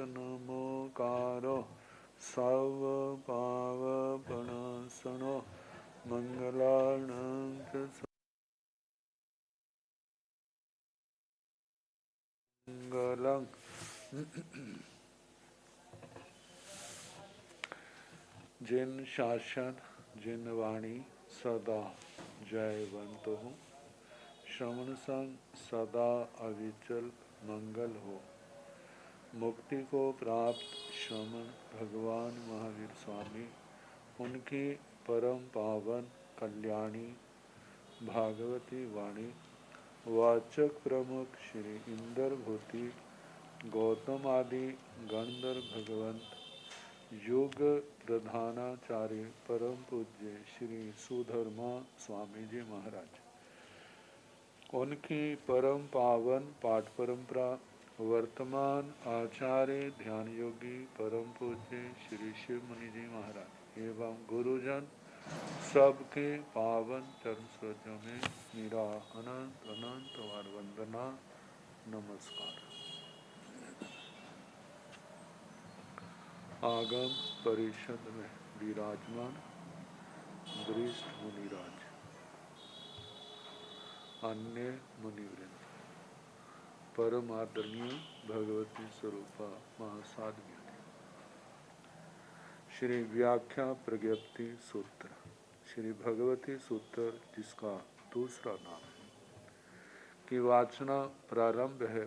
नमोकारो सर्व पावपणासनो मंगलार्णं च मंगलम्। जिन शासन जिन वाणी सदा जयवंत हो, श्रवण संग सदा अविचल मंगल हो। मुक्ति को प्राप्त श्रमण भगवान महावीर स्वामी, उनकी परम पावन कल्याणी भागवती वाणी वाचक प्रमुख श्री इंद्र भूति गौतम आदि गणधर भगवंत युग प्रधानाचार्य परम पूज्य श्री सुधर्मा स्वामी जी महाराज, उनकी परम पावन पाठ परंपरा वर्तमान आचार्य ध्यान योगी परम पूज्य श्री शिव मुनि जी महाराज एवं गुरुजन सबके पावन चरण सरोजों में मेरा अनंत अनंत वार वंदना नमस्कार। आगम परिषद में विराजमान वरिष्ठ मुनिराज, अन्य मुनिवृंद, परम आदरणीय भगवती स्वरूपा महासाध्वी, श्री व्याख्या प्रज्ञप्ति सूत्र, श्री भगवती सूत्र जिसका दूसरा नाम है, की वाचना प्रारंभ है।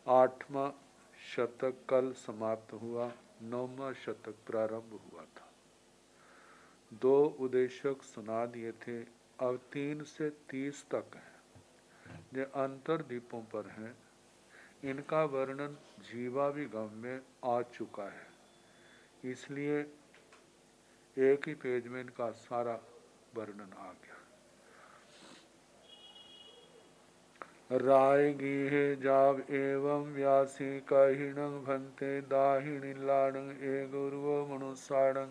8वां शतक कल समाप्त हुआ, 9वां शतक प्रारंभ हुआ था। 2 उद्देशक सुना दिए थे, अब 3 से 30 तक है जो अंतर दीपों पर हैं। इनका वर्णन जीवाभिगम में आ चुका है, इसलिए एक ही पेज में इनका सारा वर्णन आ गया। राय गीहे जाव एवं व्यासी कहिणं भन्ते दाहिणी लाणं ए गुरुवो मनुष्याणं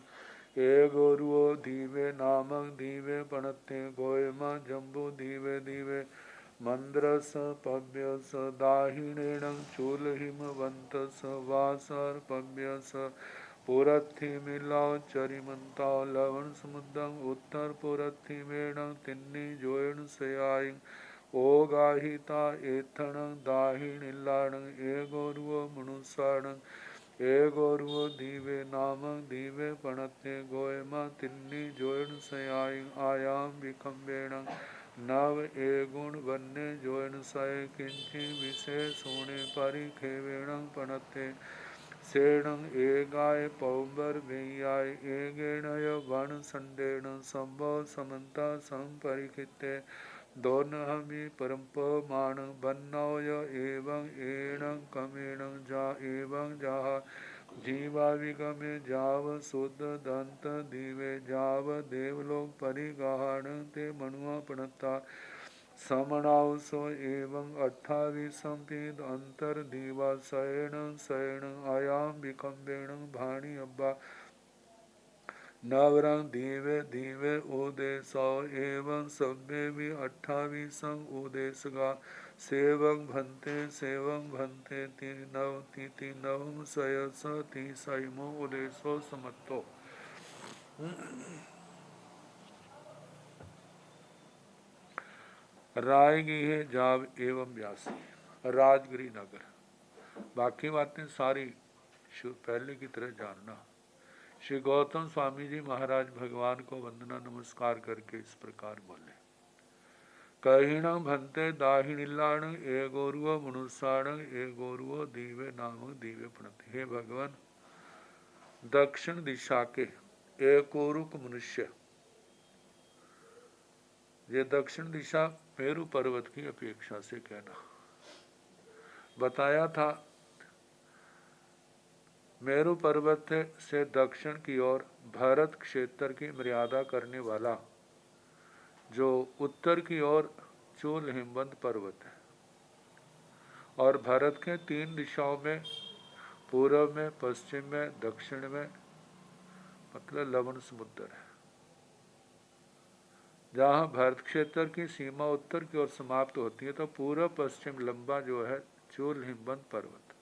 ए गुरुवो धीवे नामक धीवे पणते गोयमा जम्बू धीवे धीवे मंद्रस पव्यस दाहिणेणं चूलहिमवंतस वासर पव्यस पुरथि मिलाओ चरिमंताओ लवण समुद्रं उत्तर पुरथि मेणं तिन्नी जोयण सयाई ओ गाहिता एथणं दाहिणिल्लाणं ए गोरुवो मनुष्याणं ए गोरुवो धीवे नामं धीवे पणते गोयमा तिन्नी जोयण सयाई आयाम विखम्बेणं नव ए गुण वन्य जोयण सय किंचि विशेष होने परिखेवेणं पणते सेणं ए गाय पौबर वेयाय ए गेणय वन संडेण संभव समन्ता संपरिखिते दोनहमि परम्पमान बन्नौय एवं एणं कमेणं जा एवं जाहा जीवाविगमे जाव शुद्ध दंत दीवे जाव देवलोक परिगाहण ते मनुआ पणता समणावसो एवं 28 अंतर दीवा शयण शयण आयाम विकम्बेण भाणी अब्बा नवरंग धीवे धीवे उदेशो एवं सभ्य भी 28 उदेशगा सेवं भंते ती नवम सयस ती सैमो उदेशो समत्तो। रायगी है जाव एवं व्यासी राजगिरी नगर। बाकी बातें सारी पहले की तरह जानना। श्री गौतम स्वामी जी महाराज भगवान को वंदना नमस्कार करके इस प्रकार बोले। कहिणं भन्ते दाहिणिल्लाण ए गोरुओ मनुष्याण ए गोरुओ दीवे नाम दीवे प्रणति। हे भगवान, दक्षिण दिशा के एक औरुक मनुष्य, ये दक्षिण दिशा मेरु पर्वत की अपेक्षा से कहना बताया था। मेरु पर्वत से दक्षिण की ओर भारत क्षेत्र की मर्यादा करने वाला जो उत्तर की ओर चूल हिमवंत पर्वत है, और भारत के 3 दिशाओं में, पूर्व में, पश्चिम में, दक्षिण में, मतलब लवण समुद्र है। जहाँ भारत क्षेत्र की सीमा उत्तर की ओर समाप्त होती है तो पूर्व पश्चिम लंबा जो है चूल हिमबंद पर्वत,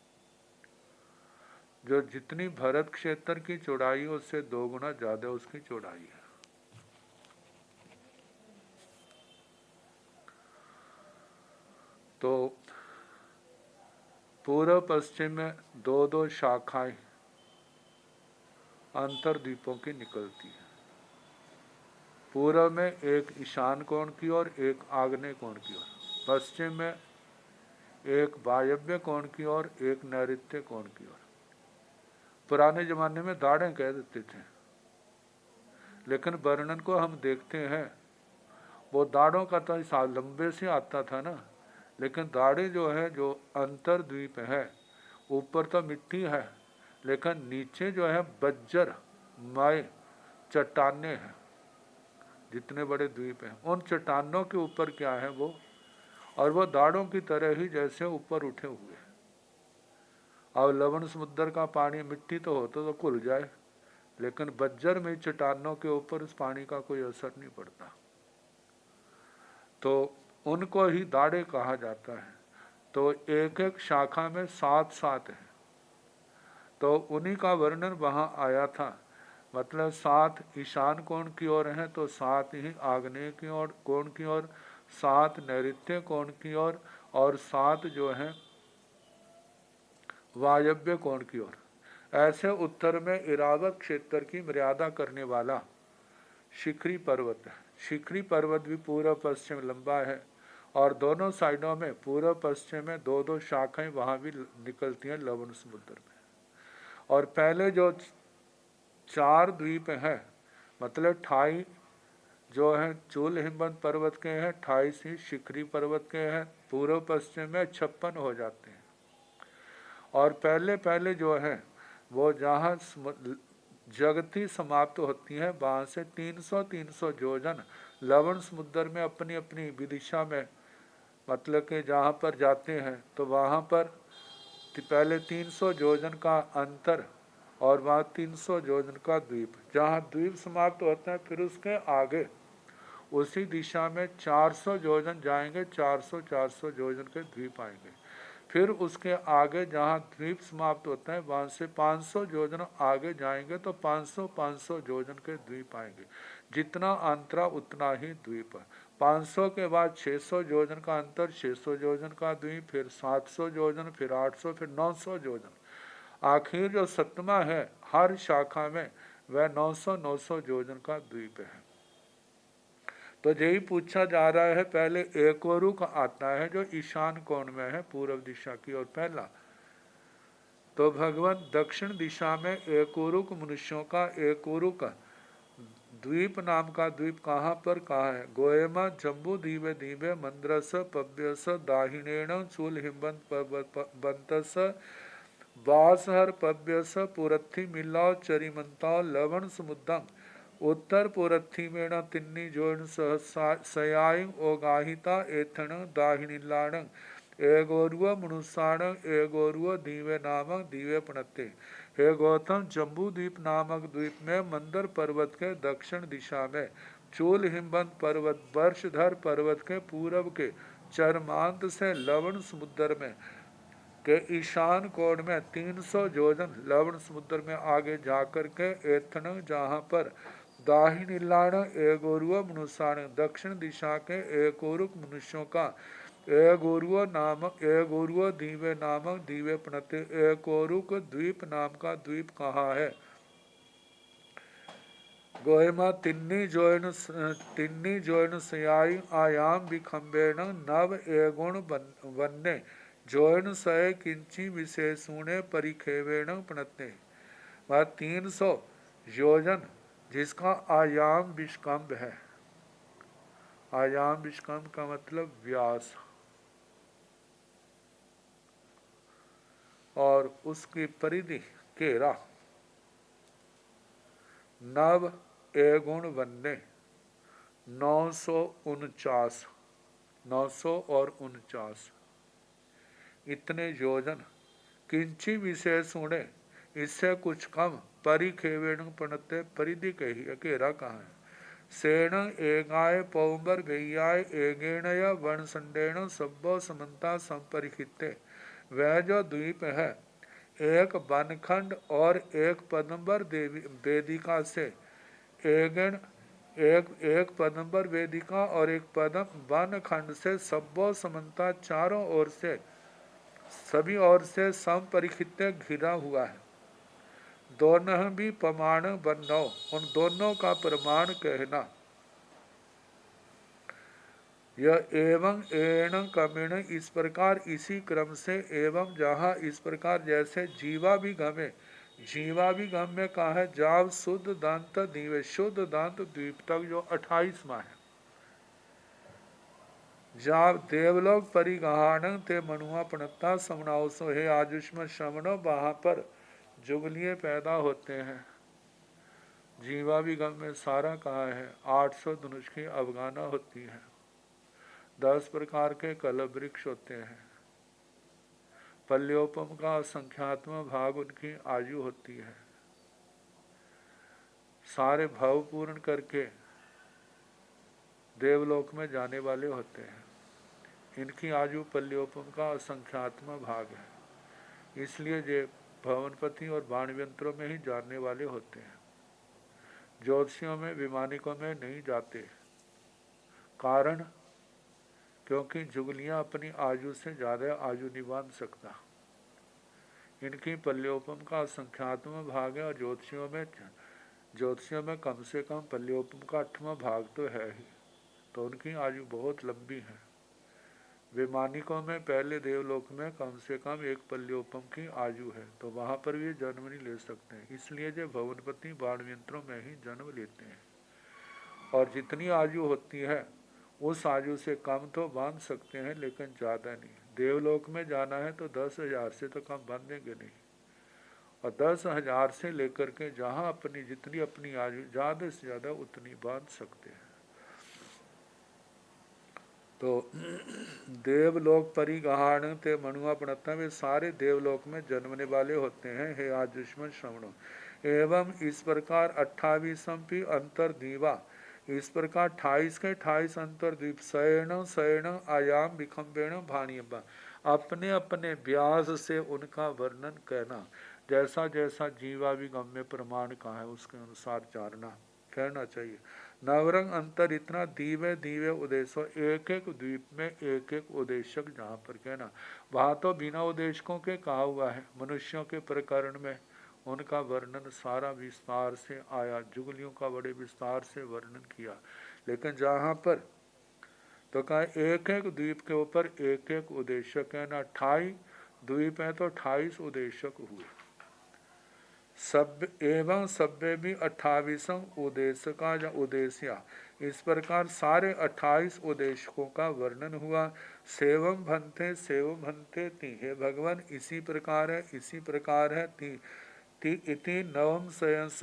जो जितनी भरत क्षेत्र की चौड़ाई है उससे 2 गुना ज्यादा उसकी चौड़ाई है। तो पूर्व पश्चिम में 2-2 शाखाएं अंतर द्वीपों की निकलती है। पूर्व में एक ईशान कोण की ओर, एक आग्नेय कोण की ओर, पश्चिम में एक वायव्य कोण की ओर, एक नैऋत्य कोण की ओर। पुराने जमाने में दाढ़ें कह देते थे, लेकिन वर्णन को हम देखते हैं वो दाढ़ों का तो लंबे से आता था ना, लेकिन दाढ़े जो है, जो अंतर द्वीप है, ऊपर तो मिट्टी है लेकिन नीचे जो है बज्जर मय चट्टाने हैं। जितने बड़े द्वीप हैं उन चट्टानों के ऊपर क्या है वो, और वो दाढ़ों की तरह ही जैसे ऊपर उठे हुए हैं। अब लवण समुद्र का पानी मिट्टी तो होता तो खुल जाए, लेकिन बज्जर में चट्टानों के ऊपर उस पानी का कोई असर नहीं पड़ता, तो उनको ही दाढ़े कहा जाता है। तो एक एक शाखा में 7-7 है, तो उन्हीं का वर्णन वहाँ आया था। मतलब 7 ईशान कोण की ओर हैं तो 7 ही आग्नेय की ओर कोण की ओर, 7 नैऋत्य कोण की ओर, और 7 जो है वायव्य कोण की ओर। ऐसे उत्तर में इरावत क्षेत्र की मर्यादा करने वाला शिखरी पर्वत है। शिखरी पर्वत भी पूर्व पश्चिम लंबा है, और दोनों साइडों में पूर्व पश्चिम में 2-2 शाखाएं वहाँ भी निकलती हैं लवण समुद्र में। और पहले जो 4 द्वीप हैं, मतलब 28 जो है चूल हिमबंद पर्वत के हैं, 28 ही शिखरी पर्वत के हैं, पूर्व पश्चिम में 56 हो जाते हैं। और पहले पहले जो है वो जहाँ जगती समाप्त होती है वहाँ से 300 योजन लवण समुद्र में अपनी अपनी विदिशा में, मतलब कि जहाँ पर जाते हैं तो वहाँ पर पहले 300 योजन का अंतर, और वहाँ 300 योजन का द्वीप, जहाँ द्वीप समाप्त होता है फिर उसके आगे उसी दिशा में 400 योजन जाएंगे, 400 योजन के द्वीप आएंगे। फिर उसके आगे जहाँ द्वीप समाप्त होता है वहाँ से 500 योजन आगे जाएंगे तो 500 योजन के द्वीप आएंगे। जितना अंतरा उतना ही द्वीप है। 500 के बाद 600 योजन का अंतर, 600 योजन का द्वीप, फिर 700 योजन, फिर 800, फिर 900 योजन। आखिर जो 7वां है हर शाखा में वह 900 योजन का द्वीप है। तो यही पूछा जा रहा है। पहले एकोरुक आता है जो ईशान कोण में है, पूर्व दिशा की ओर पहला। तो भगवान दक्षिण दिशा में एकोरुक मनुष्यों का एकोरुक द्वीप नाम का द्वीप कहाँ पर कहाँ है? गोएमा जम्बू दीवे दीवे मंद्रस पव्यस दाहिनेण चूल हिमबंतस बासहर पव्यस पुरथी मिलाव चरिमंताव लवण समुद्रम उत्तर पुरथी मेण तिन्नी जोन सयाय ओगाहिता एथण दाहिनीलाण एगोरुव मनुषाण एगोरुव दीवे नामक दीवे पणते। हे गौतम, जम्बू द्वीप नामक द्वीप में मंदर पर्वत के दक्षिण दिशा में, चूल हिमबंद पर्वत वर्षधर पर्वत के पूर्व के चरमांत से लवण समुद्र में के ईशान कोण में 300 योजन लवण समुद्र में आगे जाकर के एथन, जहाँ पर दाहिनीलाण एगोरुव मनुष्याण दक्षिण दिशा के एकोरुक मनुष्यों का एगोरुव दीवे नामक दीवे पणते एकोरुक द्वीप नाम का द्वीप कहाँ है? गोहेमा तिन्नी जोयन सयाई आयाम विखंबेण नव एगुण वन्ने जोयन सय किंची विशेषुणे परिखेवेण पणते। वह 300 योजन जिसका आयाम विष्कंभ है। आयाम विष्कंभ का मतलब व्यास, और उसकी परिधि घेरा नव एगुण वन्ने 949 इतने योजन। किंची विशेष उड़े इससे कुछ कम, परिखेवेण पणते परिधि कही, घेरा कहाँ है? सेण एगाय पौंबर गैयाय एगेणय वनसंडेण सब्बो समन्ता संपरिखिते वह जो द्वीप है एक बनखंड और एक पदम्बर देवी वेदिका से एक पदम्बर वेदिका और एक पदम वन खंड से सब्बो समन्ता चारों ओर से सभी ओर से समपरिखित घिरा हुआ है। दोनों भी प्रमाण बनो, उन दोनों का प्रमाण कहना। यह एवं एण कमिण इस प्रकार इसी क्रम से एवं जहाँ इस प्रकार जैसे जीवाभिगम में कहा है जाव शुद्ध दांत दीवे शुद्ध दांत द्वीप तक जो 28वां है। जाव देवलोक परिगहान ते मनुआ पणता समनाओ सो है आजुष्म श्रवणो वहाँ पर जुगलिये पैदा होते हैं। जीवाभिगम में सारा कहा है 800 धनुष की अवगाना होती है, 10 प्रकार के कलप वृक्ष होते हैं, पल्योपम का असंख्यात्म भाग उनकी आयु होती है, सारे भाव पूर्ण करके देवलोक में जाने वाले होते हैं। इनकी आयु पल्योपम का असंख्यात्म भाग है, इसलिए ये भवनपति और बाणव्यंत्रों में ही जानने वाले होते हैं। ज्योतिषियों में विमानिकों में नहीं जाते, कारण क्योंकि जुगलियां अपनी आयु से ज़्यादा आयु नहीं बांध सकता। इनकी पल्योपम का असंख्यात्म भाग है और ज्योतिषियों में कम से कम पल्योपम का 8वां भाग तो है ही, तो उनकी आयु बहुत लंबी है। वैमानिकों में पहले देवलोक में कम से कम 1 पल्योपम की आयु है, तो वहाँ पर भी जन्म नहीं ले सकते हैं, इसलिए जो भवनपति बाणयंत्रों में ही जन्म लेते हैं। और जितनी आयु होती है उस आयु से कम तो बांध सकते हैं, लेकिन ज़्यादा नहीं। देवलोक में जाना है तो 10,000 से तो कम बांधेंगे नहीं, और 10,000 से लेकर के जहाँ अपनी जितनी अपनी आयु ज़्यादा से ज़्यादा उतनी बांध सकते हैं। तो देवलोक परिगहान ते मनुआ पणता वे सारे देवलोक में जन्मने वाले होते हैं। हे आज दुश्मन श्रवणों, एवं इस प्रकार 28 अंतर दीवा, इस प्रकार 28 के 28 अंतर द्वीप शयन शयन आयाम विखम्बेण भाणियबा, अपने अपने व्यास से उनका वर्णन कहना। जैसा जैसा जीवाभिगम में प्रमाण कहा है उसके अनुसार जानना कहना चाहिए। नवरंग अंतर इतना दीवे दीवे उद्देश्य, एक एक द्वीप में एक एक उद्देशक जहाँ पर कहना, वहाँ तो बिना उद्देशकों के कहा हुआ है। मनुष्यों के प्रकरण में उनका वर्णन सारा विस्तार से आया, जुगलियों का बड़े विस्तार से वर्णन किया। लेकिन जहाँ पर तो कहा एक एक द्वीप के ऊपर एक एक उद्देशक है ना, 28 द्वीप है तो 28 उद्देशक हुए। सब एवं सभ्य भी 28 उद्देश्य का या उद्देश्या, इस प्रकार सारे 28 उद्देशकों का वर्णन हुआ। सेवम भंते ती, हे भगवान इसी प्रकार है इसी प्रकार है। इति नवम सयस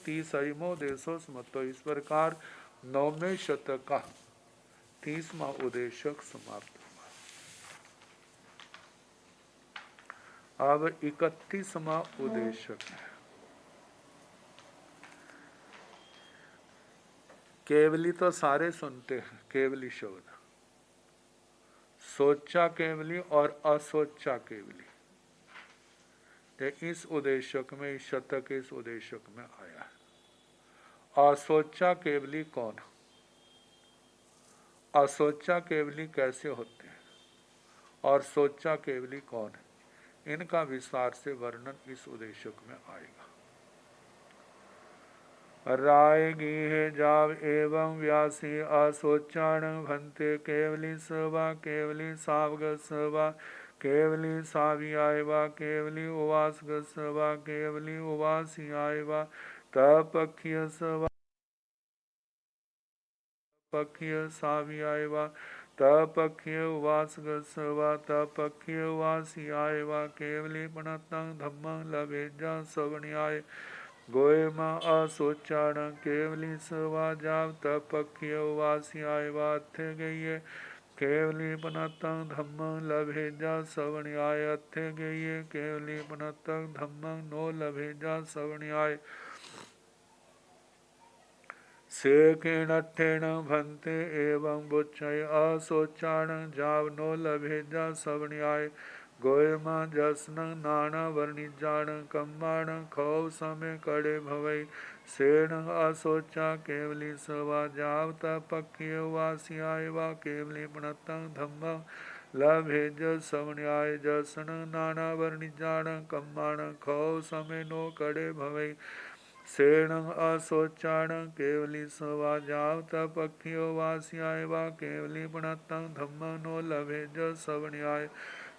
तीसमो देशो स्मतो, इस प्रकार 9वें शतक का 30वां उद्देशक समाप्त हुआ। अब 31वां उद्देशक है। केवली तो सारे सुनते हैं, केवली शब्द, सोचा केवली और असोचा केवली, इस उद्देशक में इस शतक इस उद्देशक में आया है। असोचा केवली कौन, असोचा केवली कैसे होते हैं और सोचा केवली कौन है, इनका विस्तार से वर्णन इस उद्देशक में आएगा। रायगी है जाव एवं व्यासी असोचाण भंते केवली सवा केवली सावग सवा केवली सावी आयवा केवली उवास गसवा केवली उवासी आयवा तपक्षीय सवा पक्षीय सावी आयवा तपक्षीय उवास गसवा तपक्षीय उवासी आयवा केवली पणतं धम्मं लभेजा सवण्याय गोयमा असोचाण केवली सवा जाव तपक्षीय उवासी आयवा थे गई केवली पनतं धम्मं लभेजा सवण्याय अथे गई केवली पनतं धम्मं नो लभेजा सवण्याय। से किणठेन भंते एवं बुच्चय असोचाण जाव नो लभे जा सवण्याय गोयमा जसन नाना वर्णिजाण कम्बाण खौ समय कड़े भवई सेण असोचा केवली सवा जावता पक्य वासियाय वा केवली प्रणतं धम्म लभेज सवण्याय जसन नाना वर्णिजाण कम्बाण खौ समय नो कड़े भवई सेण असोचाण केवली सवा जावता पक्यो वासियाय वा केवली प्रणतं धम्म नो लभेज सवण्याय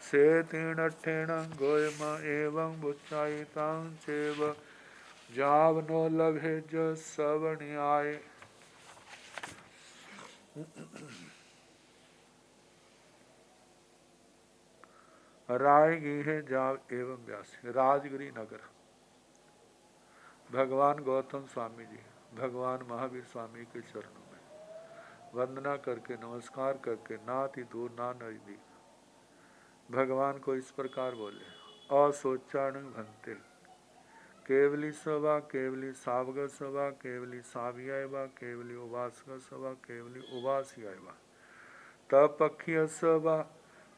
से तीणठेन गोयमा एवं बुच्चायितां चेव जाव नो लभेज सवण्याय। रायगीह जाव एवं व्यास राजगिरी नगर। भगवान गौतम स्वामी जी भगवान महावीर स्वामी के चरणों में वंदना करके नमस्कार करके नाति दूर ना नजदीक भगवान को इस प्रकार बोले, असोचाण भंते केवली सभा केवली सावग सभा केवली सावियायवा केवली उवासक सभा केवली उवासियायवा तपक्षीय सभा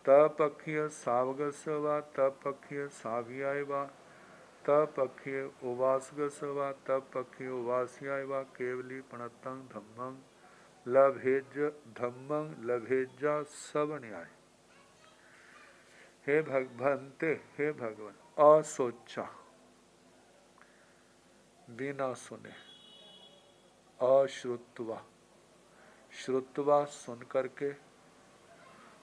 तपक्षीय सावग सभा तपक्षीय सावियायवा तपक्षीय उवासक सभा तपक्षीय उवासियायवा केवली प्रणतं धम्मं लभेजा सवण्याय। हे भगवंते हे भगवान असोचा बिना सुने अश्रुत्वा श्रुत्वा सुन करके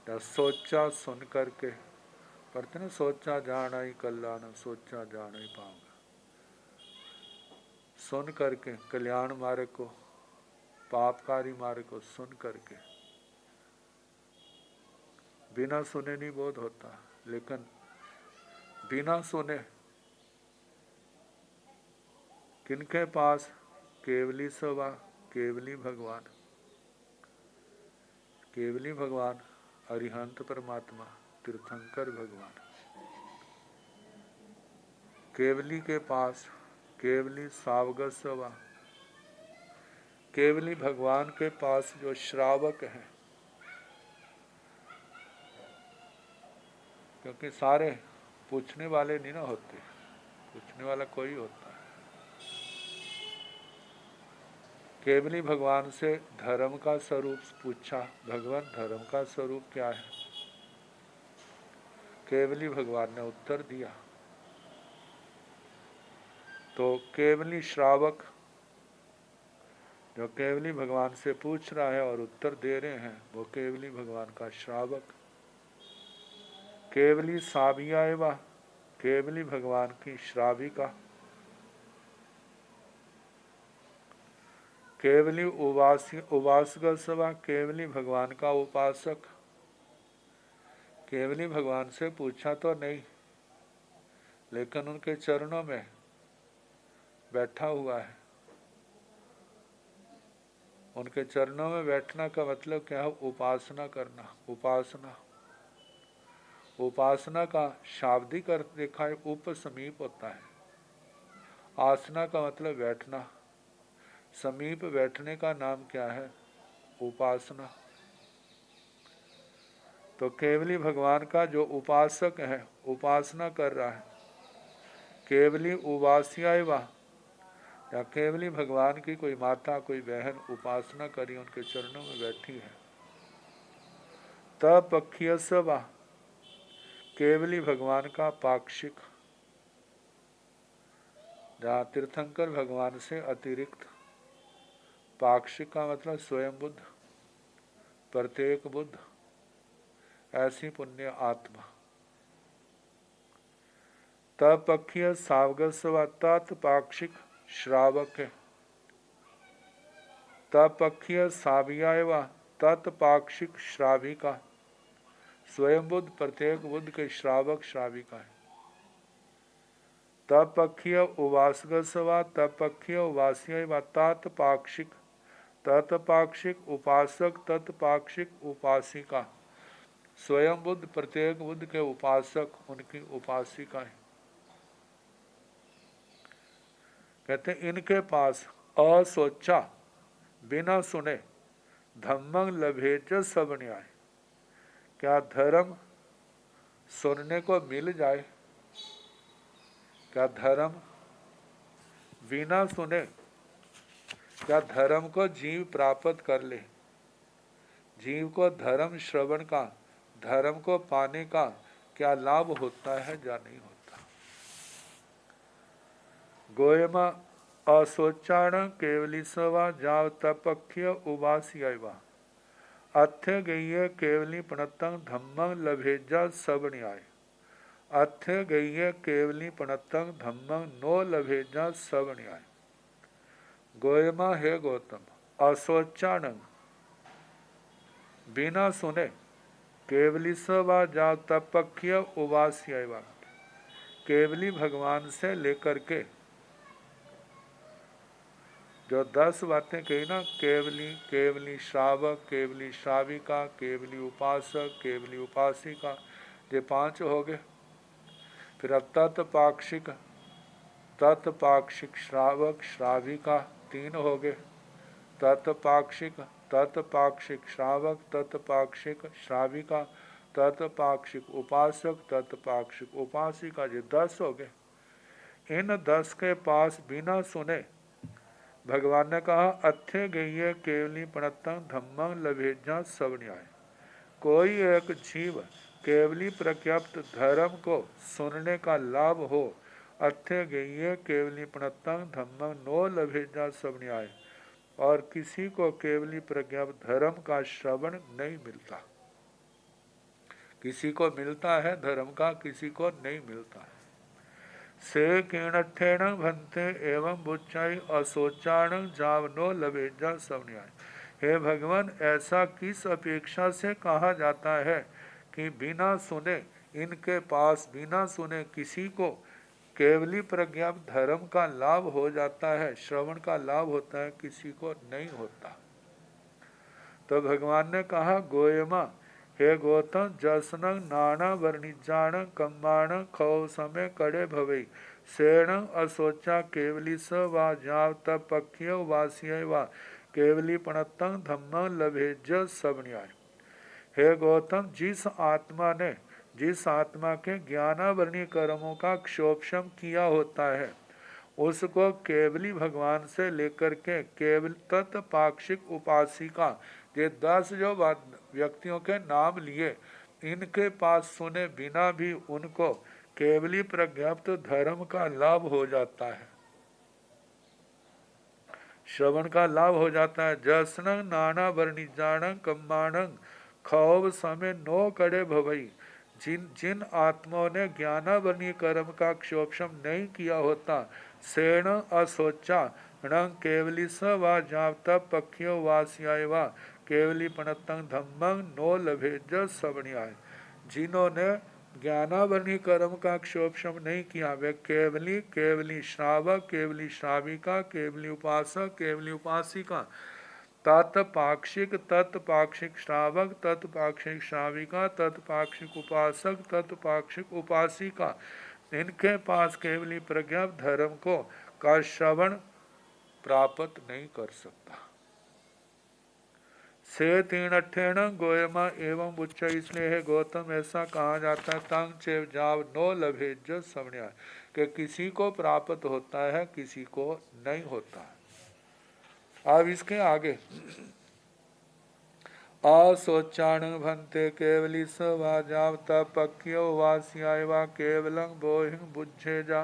या सोचा सुन करके पढ़ते ना सोचा जाना ही कल्याण सोचा जाना ही पाऊंगा सुन करके कल्याण मार्ग को पापकारी मार्ग को सुन करके बिना सुने नहीं बोध होता लेकिन बिना सुने किनके पास केवली सभा केवली भगवान अरिहंत परमात्मा तीर्थंकर भगवान केवली के पास केवली सावगत सभा केवली भगवान के पास जो श्रावक हैं क्योंकि सारे पूछने वाले नहीं ना होते पूछने वाला कोई होता है। केवली भगवान से धर्म का स्वरूप पूछा भगवान धर्म का स्वरूप क्या है केवली भगवान ने उत्तर दिया तो केवली श्रावक जो केवली भगवान से पूछ रहा है और उत्तर दे रहे हैं वो केवली भगवान का श्रावक केवली साबियावा केवली भगवान की श्राविका केवली उपासक सभा केवली भगवान का उपासक केवली भगवान से पूछा तो नहीं लेकिन उनके चरणों में बैठा हुआ है। उनके चरणों में बैठना का मतलब क्या है उपासना करना उपासना का शाब्दिक अर्थ देखा है उप समीप होता है। आसना का मतलब बैठना समीप बैठने का नाम क्या है उपासना। तो केवली भगवान का जो उपासक है उपासना कर रहा है केवली उवासियावा या केवली भगवान की कोई माता कोई बहन उपासना करी उनके चरणों में बैठी है। तपक्षीय सभा केवली भगवान का पाक्षिक जहाँ तीर्थंकर भगवान से अतिरिक्त पाक्षिक का मतलब स्वयं बुद्ध प्रत्येक बुद्ध ऐसी पुण्य आत्मा। तपक्षीय सावगस्व तत्पाक्षिक श्रावक है तपक्षीय सावियावा तत्पाक्षिक श्राविका स्वयं बुद्ध प्रत्येक बुद्ध के श्रावक श्राविका है। तपक्षीय उवासगस्वा तपक्षीय उवास्य तत्पाक्षिक उपासक तत्पाक्षिक उपासिका स्वयं बुद्ध प्रत्येक बुद्ध के उपासक उनकी उपासिका है। कहते इनके पास असोचा बिना सुने धम्मं लभे च सब न्याय। क्या धर्म सुनने को मिल जाए? क्या धर्म बिना सुने, क्या धर्म को जीव प्राप्त कर ले? जीव को धर्म श्रवण का, धर्म को पाने का क्या लाभ होता है या नहीं होता? गोयमा असोचाण केवली सवा जाव तपख्य उवासिया अथ्य गई केवली पणतंग धम्मं लभेजा सब न्याय। अथ्य गई केवली पणतंग धम्मं नो लभेजा सब न्याय। गोयमा हे गौतम, असोचानंग बिना सुने, केवली सवा जा तपख्य उवास्यवा केवली भगवान से लेकर के जो 10 बातें कही ना, केवली, केवली श्रावक, केवली श्राविका, केवली उपासक, केवली उपासिका, ये 5 हो गए। फिर अब तत्पाक्षिक, तत्पाक्षिक श्रावक श्राविका 3 हो गए। तत्पाक्षिक, तत्पाक्षिक श्रावक, तत्पाक्षिक श्राविका, तत्पाक्षिक उपासक, तत्पाक्षिक उपासिका, ये 10 हो गए। इन 10 के पास बिना सुने भगवान ने कहा अथ्य गई केवली पणतंग धम्मं लभेजा सब न्याय। कोई एक जीव केवली प्रज्ञप्त धर्म को सुनने का लाभ हो, अथ्य गई केवली पणतंग धम्मं नो लभेजा सब न्याय, और किसी को केवली प्रज्ञप्त धर्म का श्रवण नहीं मिलता। किसी को मिलता है धर्म का, किसी को नहीं मिलता है। से किणठेण भंते एवं बुच्चाई असोचाण जावनो लभेजा सब न्याय। हे भगवान, ऐसा किस अपेक्षा से कहा जाता है कि बिना सुने, इनके पास बिना सुने किसी को केवली प्रज्ञा धर्म का लाभ हो जाता है, श्रवण का लाभ होता है, किसी को नहीं होता। तो भगवान ने कहा गोयमा हे गौतम, जसन नाना वर्णिजाण कम्बाण खौ समय कड़े भवई सेण असोचा केवली स वा जाव तपख्य वासिय वा केवली पणतंग धम्म लभेज सब न्याय। हे गौतम, जिस आत्मा के ज्ञानावरणी कर्मों का क्षोभम किया होता है, उसको केवली भगवान से लेकर के केवल तत्पाक्षिक उपासिका, ये 10 जो व्यक्तियों के नाम लिए, इनके पास सुने बिना भी उनको केवली प्रज्ञप्त धर्म का लाभ हो जाता है, श्रवण का लाभ हो जाता है। जसन नाना वर्णिजाण कम्बाण खौव समय नो कड़े भवई। जिन आत्माओं ने ज्ञानावरणी कर्म का क्षोभम नहीं किया होता, सेण असोचा णं केवली स वा जावता पक्षियो वास्याय वा केवली पणतंग धम्मं नो लभेज सब न्याय। जिन्होंने ज्ञानावरणी कर्म का क्षोभम नहीं किया, वे केवली, केवली श्रावक, केवली श्राविका, केवली उपासक, केवली उपासिका, तत्पाक्षिक, तत्पाक्षिक श्रावक, तत्पाक्षिक श्राविका, तत्पाक्षिक उपासक, तत्पाक्षिक उपासिका, इनके पास केवली प्रज्ञा धर्म को का श्रवण प्राप्त नहीं कर सकता। से तीन अठेण गोयमा एवं उच्च, इसलिए है गौतम ऐसा कहा जाता है तंग चेव जाव नो लभे जो समण्या, कि किसी को प्राप्त होता है, किसी को नहीं होता है। अब इसके आगे असोचाण भंते केवली स वा जाव तपक्यो वास्याय वा केवलं बोहिं बुझे जा।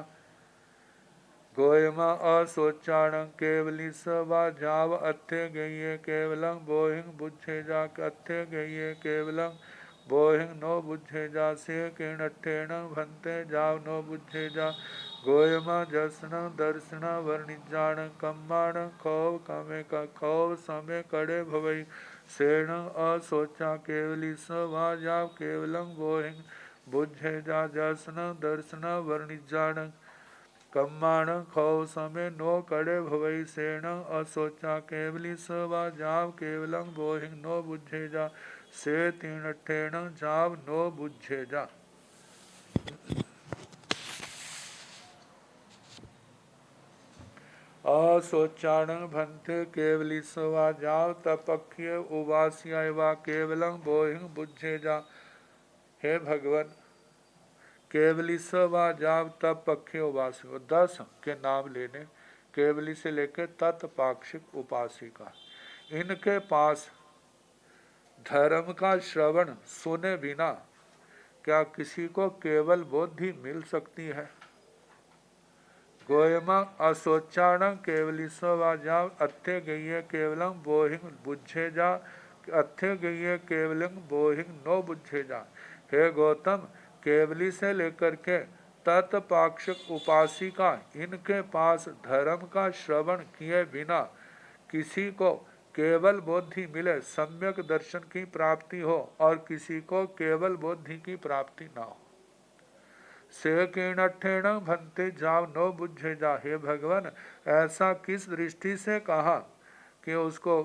गोयमा असोचाण केवली स वा जाव अथ्य गये केवलं बोहिं बुझे जा। अथ्य गये केवलं बोहिं नो बुझे जा, से किणठेण भंते जाव नो बुझे जा। गोयमा जसन दर्शन वर्णिजाण कम्बाण खौव कमे का खौव समय कड़े भवई सेण असोचा केवली स वा जाव केवलं बोहिं बुझे जा। जसन दर्शन वर्णिजाण कम्बाण खौव समय नो कड़े भवई सेण असोचा केवली स वा जाव केवलं बोहिं नो बुझे जा। से तीन ठेण जाव नो बुझे जा। असोचाण भंते केवली सवा जाव तपक्य उवास्या वा केवलं बोहिंग बुझे जा। हे भगवान, केवली सवा जाव तप पक्षी उपास 10 के नाम लेने, केवली से लेकर तत्पाक्षिक उपासिका, इनके पास धर्म का श्रवण सुने बिना क्या किसी को केवल बुद्धि मिल सकती है? गोयमा असोचाण केवली सवाजाव अत्य गई केवलम बोहिंग बुझे जा। अत्य गई केवलम बोहिंग नो बुझे जा। हे गौतम, केवली से लेकर के तत्पाक्षिक उपासिका, इनके पास धर्म का श्रवण किए बिना किसी को केवल बुद्धि मिले, सम्यक दर्शन की प्राप्ति हो, और किसी को केवल बुद्धि की प्राप्ति ना हो। से किणठेण भंते जाव नो बुझे जा। हे भगवान, ऐसा किस दृष्टि से कहा कि उसको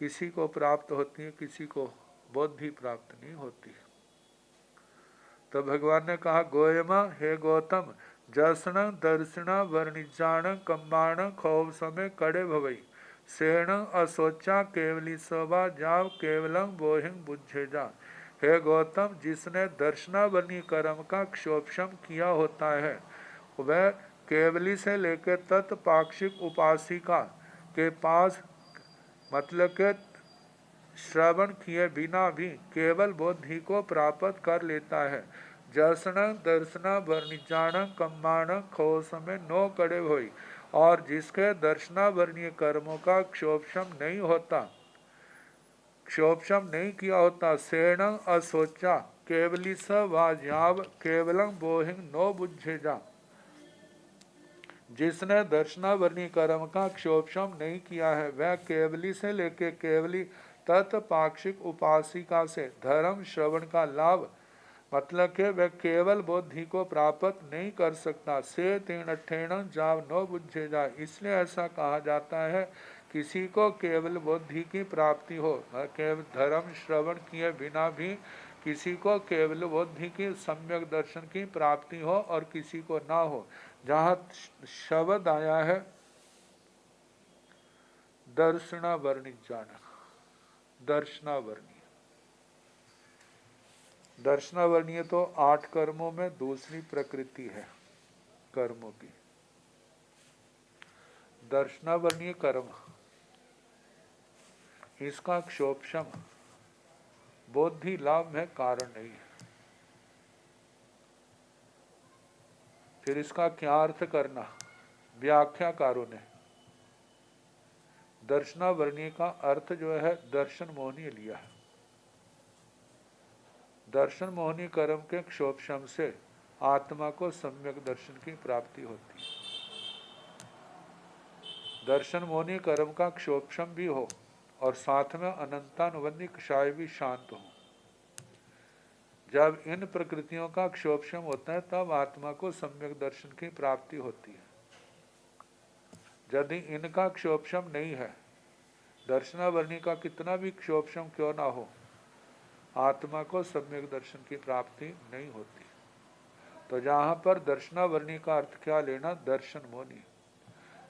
किसी को प्राप्त होती है, किसी को बुद्धि प्राप्त नहीं होती। तो भगवान ने कहा, गोयमा, हे गौतम, जसन दर्शन वर्णिजाण कम्बाण खौव समय कड़े भवई सेण असोचा केवली सभा जाव केवलम बोहिंग बुझे जा। हे गौतम, जिसने दर्शनावनी कर्म का क्षोभम किया होता है, वह केवली से लेकर तत्पाक्षिक उपासिका के पास, मतलब के श्रवण किए बिना भी केवल बुद्धि को प्राप्त कर लेता है। जसन दर्शन वर्णिजाण कम्बाण खोस में नो कड़े होई, और जिसके दर्शनावर्णीय कर्मों का क्षोभम नहीं होता, क्षोभम नहीं किया होता, सेण असोचा केवली सवाज्याव केवलम बोहिंग नो बुझे जा। जिसने दर्शनावर्णी कर्म का क्षोभम नहीं किया है, वह केवली से लेके केवली तत्पाक्षिक उपासिका से धर्म श्रवण का लाभ, मतलब के वह केवल बुद्धि को प्राप्त नहीं कर सकता। से तीर्ण ठेण जाव नो बुझे जा, इसलिए ऐसा कहा जाता है, किसी को केवल बुद्धि की प्राप्ति हो, केवल धर्म श्रवण किए बिना भी किसी को केवल बुद्धि की सम्यक दर्शन की प्राप्ति हो, और किसी को ना हो। जहाँ शब्द आया है दर्शनावर्णी जाना, दर्शनावर्णीय, दर्शनावर्णीय तो 8 कर्मों में दूसरी प्रकृति है कर्मों की। दर्शनावर्णीय कर्म, इसका क्षोभम बुद्धि लाभ में कारण नहीं है। फिर इसका क्या अर्थ करना, व्याख्याकारों ने दर्शनावर्णीय का अर्थ जो है दर्शन मोहनीय लिया है। दर्शन मोहनीय कर्म के क्षोभम से आत्मा को सम्यक दर्शन की प्राप्ति होती है। दर्शन मोहनीय कर्म का क्षोभम भी हो और साथ में अनंतानुबंधी कषाय भी शांत हो। जब इन प्रकृतियों का क्षोभम होता है, तब आत्मा को सम्यक दर्शन की प्राप्ति होती है। यदि इनका क्षोभम नहीं है, दर्शनावर्णी का कितना भी क्षोभम क्यों ना हो, आत्मा को सम्यक दर्शन की प्राप्ति नहीं होती। तो जहाँ पर दर्शनावर्णी का अर्थ क्या लेना, दर्शन मोहनी।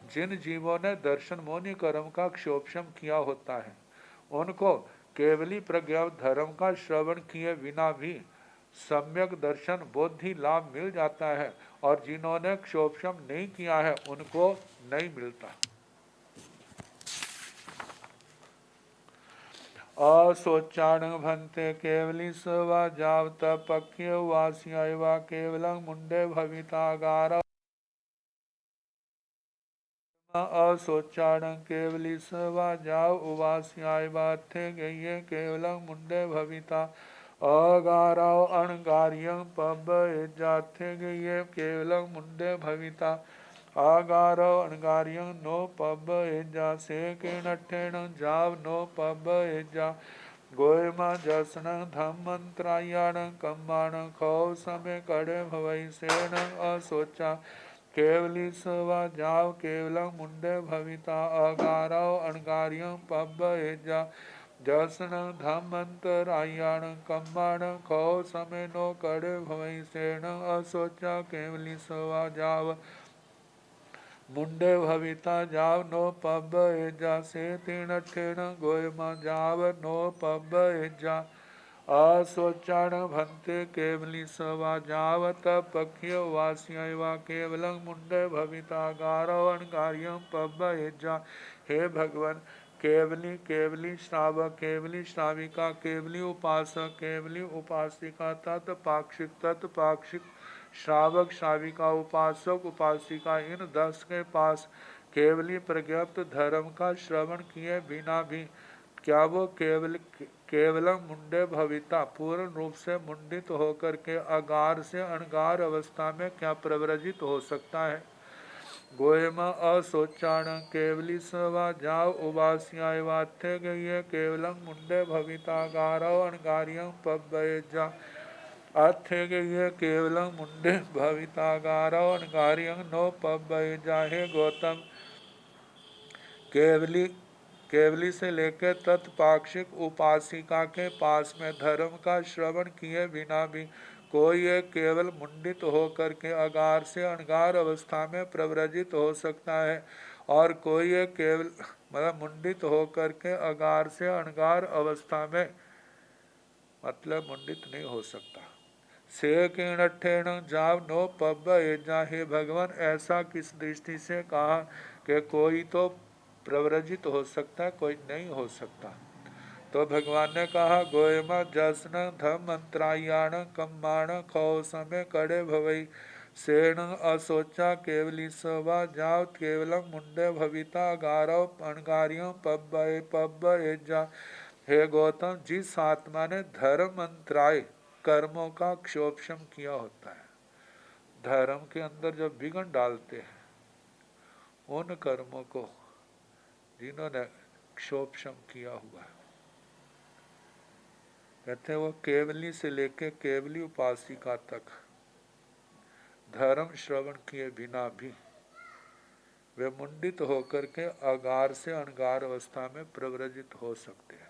जिन जीवों ने दर्शन मोहनी कर्म का क्षोभम किया होता है, उनको केवली प्रज्ञा धर्म का श्रवण किए बिना भी सम्यक दर्शन बुद्धि लाभ मिल जाता है, और जिन्होंने क्षोभम नहीं किया है उनको नहीं मिलता। असोचाण भंते केवली सवा जाव तपक्य वास्या वा केवलं मुंडे भवितागार। असोचाण केवली सवा जाव उवास्याय बाथे गये केवलं मुंडे भविता अगाराव अणगार्यं पब जाथे गये केवलं मुंडे भविता आगाराव अणगार्यं नो पब जा। से किणठेण जाव नो पब जा। गोयमा जसन धम्मंत्रायण कम्बाण खौ समय कड़े भवई सेण असोचा केवली सवा जाव केवलं मुंडे भविता अगाराव अणगार्यं पब जा। जसन धम्मंतरायण कम्बाण खौ समय नो कड़े भवई सेण असोचा केवली सवा जाव मुंडे भविता जाव नो पब एजा से तीर्ण ठेण गोयमा जाव नो पब एजा असोचाण भंते केवली सवा जावत पक्ष्य वास्यवा केवलं मुंडे भविता गारवन कार्यम पब एजा। हे भगवान, केवली केवली श्रावक केवली श्राविका केवली उपासक केवली उपासिका तत्पाक्षिक तत्पाक्षिक श्रावक श्राविका उपासक उपासिका इन 10 के पास केवली प्रज्ञप्त धर्म का श्रवण किए बिना भी क्या वो केवलम मुंडे भविता पूर्ण रूप से मुंडित होकर के अगार से अणगार अवस्था में क्या प्रव्रजित हो सकता है। गोयमा असोचाण केवली सवा जाव उवास्याय वाथे गई केवलम मुंडे भविता गारव अणगारियम पब्बेजा आथे गई केवलम मुंडे भविता गारव अणगारियम नो पब्बेजा। हे गौतम, केवली केवली से लेकर तत्पाक्षिक उपासिका के पास में धर्म का श्रवण किए बिना भी कोई एक केवल मुंडित होकर के अगार से अणगार अवस्था में प्रव्रजित हो सकता है और कोई एक केवल मतलब मुंडित होकर के अगार से अणगार अवस्था में मतलब मुंडित नहीं हो सकता। से किणठेण जाव नो पब एजा। हे भगवान, ऐसा किस दृष्टि से कहा कि कोई तो प्रव्रजित हो सकता है कोई नहीं हो सकता। तो भगवान ने कहा गोयमा जसन धम मंत्रायाण कम्माण खौ समय कड़े भवई सेण असोचा केवली सवा जाव केवलम मुंडे भविता गारव अणगारियों पब एजा। हे गौतम, जिस आत्मा ने धर्म मंत्राय कर्मों का क्षोभम किया होता है, धर्म के अंदर जो विघ्न डालते हैं उन कर्मों को जिन्होंने क्षोभम किया हुआ है, कहते हैं वो केवली से लेके केवली उपासिका तक धर्म श्रवण किए बिना भी वे मुंडित होकर के अगार से अणगार अवस्था में प्रव्रजित हो सकते हैं,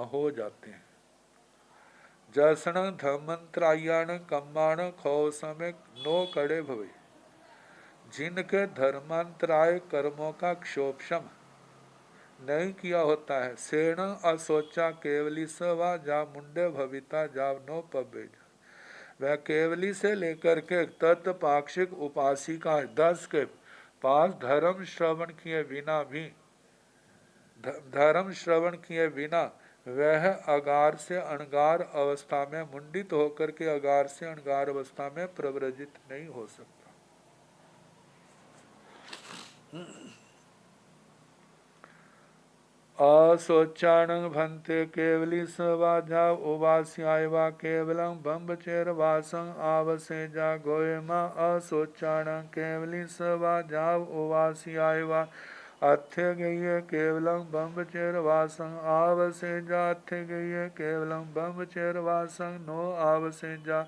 हो जाते हैं। जसन धर्मंत्रायण कम्माण खौ समय नो कड़े भवे, जिनके धर्मांतराय कर्मों का क्षोभम नहीं किया होता है, सेण असोचा केवली सवा जा मुंडे भविता जाव नो पबेज, वह केवली से लेकर के तत्पाक्षिक उपासिका 10 के पास धर्म श्रवण किए बिना वह अगार से अणगार अवस्था में मुंडित होकर के अगार से अणगार अवस्था में प्रव्रजित नहीं हो सकता। असोचाण भंते केवली सवाजा उवास्याय वा केवलं बम्बचेर वासं आवसे जा गोयमा असोचाण केवली सवाजा उवास्याय वा अथे गई केवलं बम्बचेर वासं आवसे जा अथे गई केवलं बम्बचेर वासं नो आवसे जा।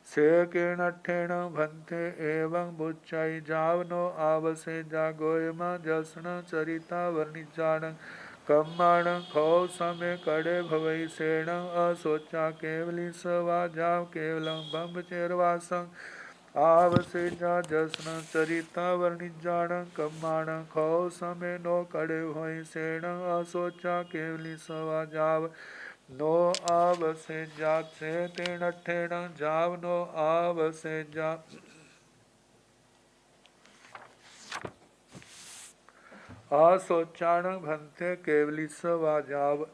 से किरणठेण भंते एवं बुच्चाई जावनो आवसे जा गोयमा जसन चरिता वर्णिजाण कम्माण खौ समय कड़े भवई सेण असोचा केवली सवा जाव केवलम बम्बचेरवासं आवसे जा जसन चरिता वर्णिजाण कम्माण खौ समय नो कड़े भवई सेण असोचा केवली सवा जाव नो आवसे जा। से तेण ठेण जाव नो आवसे जा। असोचाण भंते केवली सवाजाव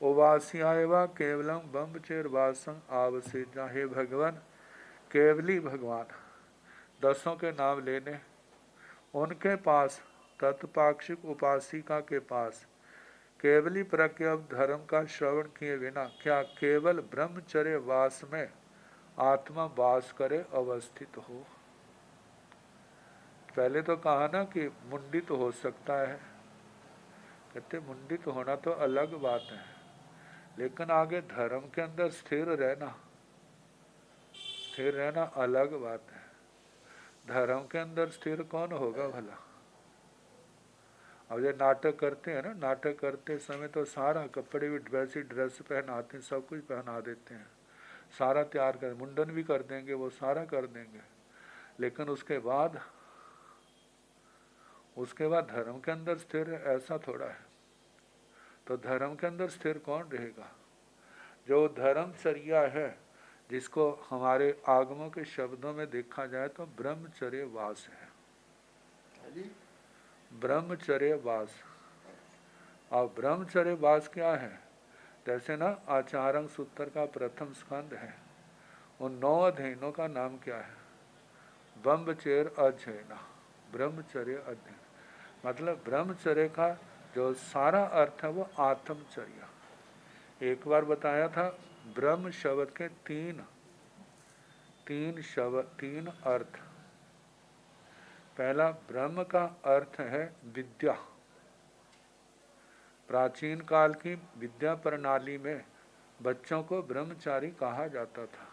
उवास्याय वा केवलम बम्बचेर वासं आवसे जा। हे भगवान, केवली भगवान 10 के नाम लेने उनके पास तत्पाक्षिक उपासिका के पास केवली प्रज्ञप्त धर्म का श्रवण किए बिना क्या केवल ब्रह्मचर्य वास में आत्मा वास करे अवस्थित हो। पहले तो कहा ना कि मुंडित हो सकता है, कहते मुंडित होना तो अलग बात है, लेकिन आगे धर्म के अंदर स्थिर रहना अलग बात है। धर्म के अंदर स्थिर कौन होगा भला। अब ये नाटक करते हैं ना, नाटक करते समय तो सारा कपड़े भी वैसी ड्रेस पहनाते हैं, सब कुछ पहना देते हैं, सारा तैयार कर, मुंडन भी कर देंगे, वो सारा कर देंगे, लेकिन उसके बाद उसके बाद धर्म के अंदर स्थिर है, ऐसा थोड़ा है। तो धर्म के अंदर स्थिर कौन रहेगा? जो धर्मचर्या है, जिसको हमारे आगमों के शब्दों में देखा जाए तो ब्रह्मचर्य वास है। ब्रह्मचर्य वास। और ब्रह्मचर्य वास क्या है? जैसे ना आचार्य सूत्र का प्रथम स्कंद है, उन 9 अध्ययनों का नाम क्या है? ब्रह्मचर्य अध्ययन, ब्रह्मचर्य अध्ययन। मतलब ब्रह्मचर्य का जो सारा अर्थ है वो आत्मचर्या। एक बार बताया था, ब्रह्म शब्द के तीन अर्थ। पहला, ब्रह्म का अर्थ है विद्या। प्राचीन काल की विद्या प्रणाली में बच्चों को ब्रह्मचारी कहा जाता था।